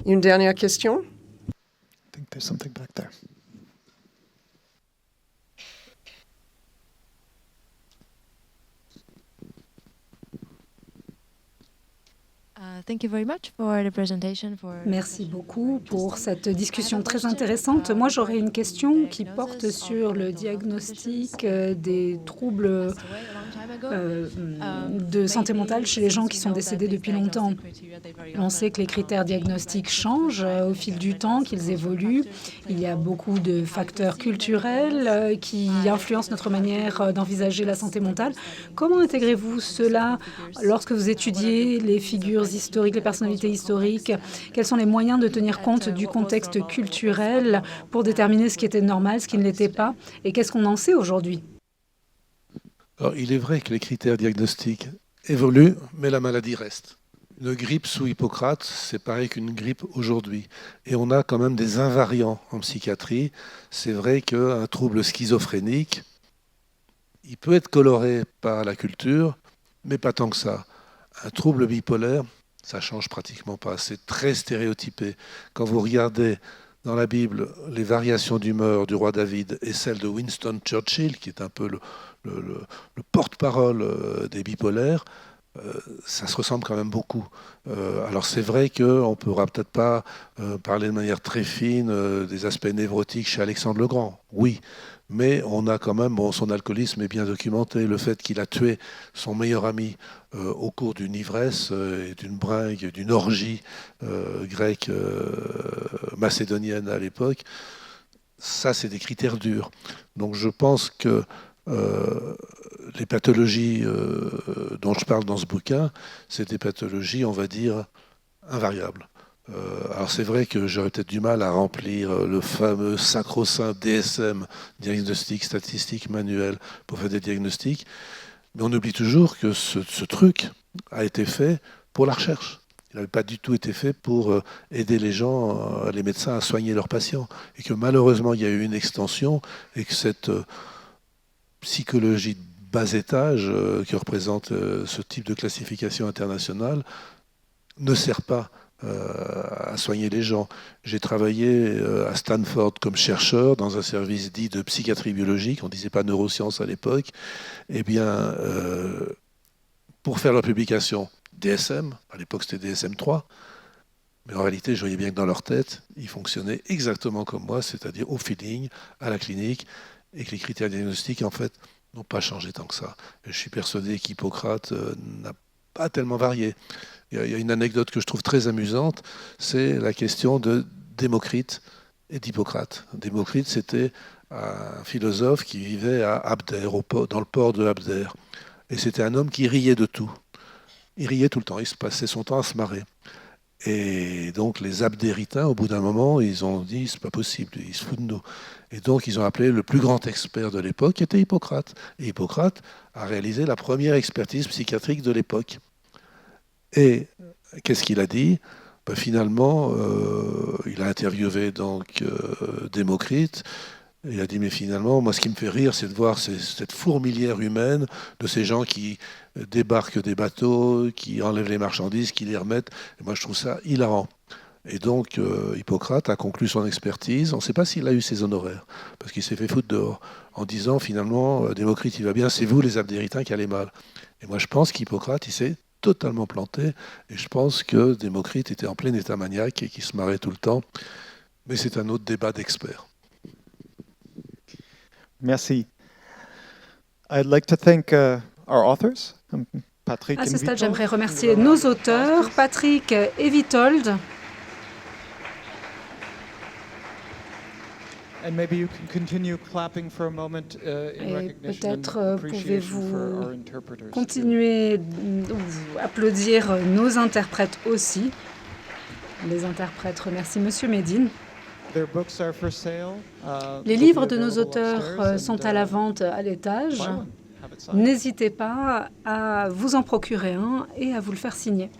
Une dernière question? I think there's something back there. Merci beaucoup pour cette discussion très intéressante. Moi, j'aurais une question qui porte sur le diagnostic des troubles de santé mentale chez les gens qui sont décédés depuis longtemps. On sait que les critères diagnostiques changent au fil du temps, qu'ils évoluent. Il y a beaucoup de facteurs culturels qui influencent notre manière d'envisager la santé mentale. Comment intégrez-vous cela lorsque vous étudiez les figures historiques, les personnalités historiques? Quels sont les moyens de tenir compte du contexte culturel pour déterminer ce qui était normal, ce qui ne l'était pas? Et qu'est-ce qu'on en sait aujourd'hui? Alors, il est vrai que les critères diagnostiques évoluent, mais la maladie reste. Une grippe sous Hippocrate, c'est pareil qu'une grippe aujourd'hui. Et on a quand même des invariants en psychiatrie. C'est vrai qu'un trouble schizophrénique, il peut être coloré par la culture, mais pas tant que ça. Un trouble bipolaire, ça change pratiquement pas. C'est très stéréotypé. Quand vous regardez dans la Bible les variations d'humeur du roi David et celles de Winston Churchill, qui est un peu le porte-parole des bipolaires, ça se ressemble quand même beaucoup. Alors c'est vrai qu'on ne pourra peut-être pas parler de manière très fine des aspects névrotiques chez Alexandre le Grand, oui, mais on a quand même, bon, son alcoolisme est bien documenté, le fait qu'il a tué son meilleur ami au cours d'une ivresse et d'une bringue, d'une orgie grecque macédonienne à l'époque, ça c'est des critères durs. Donc je pense que les pathologies dont je parle dans ce bouquin, c'est des pathologies, on va dire, invariables. Alors c'est vrai que j'aurais peut-être du mal à remplir le fameux sacro-saint DSM, diagnostic statistique manuel, pour faire des diagnostics, mais on oublie toujours que ce truc a été fait pour la recherche. Il n'avait pas du tout été fait pour aider les gens, les médecins à soigner leurs patients. Et que malheureusement, il y a eu une extension et que cette psychologie de bas étage qui représente ce type de classification internationale ne sert pas à soigner les gens. J'ai travaillé à Stanford comme chercheur dans un service dit de psychiatrie biologique, on ne disait pas neurosciences à l'époque. Eh bien, pour faire leur publication DSM, à l'époque c'était DSM-3, mais en réalité, je voyais bien que dans leur tête, ils fonctionnaient exactement comme moi, c'est-à-dire au feeling, à la clinique, et que les critères diagnostiques, en fait, n'ont pas changé tant que ça. Et je suis persuadé qu'Hippocrate n'a pas tellement varié. Il y a une anecdote que je trouve très amusante, c'est la question de Démocrite et d'Hippocrate. Démocrite, c'était un philosophe qui vivait à Abdère, dans le port de Abdère. Et c'était un homme qui riait de tout. Il riait tout le temps, il se passait son temps à se marrer. Et donc les abdéritains, au bout d'un moment, ils ont dit c'est pas possible, ils se foutent de nous. Et donc ils ont appelé le plus grand expert de l'époque, qui était Hippocrate. Et Hippocrate a réalisé la première expertise psychiatrique de l'époque. Et qu'est-ce qu'il a dit? Ben, finalement, il a interviewé donc Démocrite. Et il a dit, mais finalement, moi, ce qui me fait rire, c'est de voir cette fourmilière humaine de ces gens qui débarquent des bateaux, qui enlèvent les marchandises, qui les remettent. Et moi, je trouve ça hilarant. Et donc, Hippocrate a conclu son expertise. On ne sait pas s'il a eu ses honoraires, parce qu'il s'est fait foutre dehors, en disant, finalement, Démocrite, il va bien, c'est vous, les abdéritains, qui allez mal. Et moi, je pense qu'Hippocrate, il s'est totalement planté. Et je pense que Démocrite était en plein état maniaque et qu'il se marrait tout le temps. Mais c'est un autre débat d'experts. Merci. I'd like to thank our authors, Patrick À ce and stade, Witold. j'aimerais remercier nos auteurs, Patrick et Witold. And maybe you can continue clapping for a moment in Et recognition peut-être and appreciation pouvez-vous for our interpreters. continuer ou applaudir nos interprètes aussi. Les interprètes remercient Monsieur Médine. Their books are for sale. Les They'll livres be de nos available auteurs upstairs sont and, à la vente à l'étage. buy one, have it signed. N'hésitez pas à vous en procurer un et à vous le faire signer.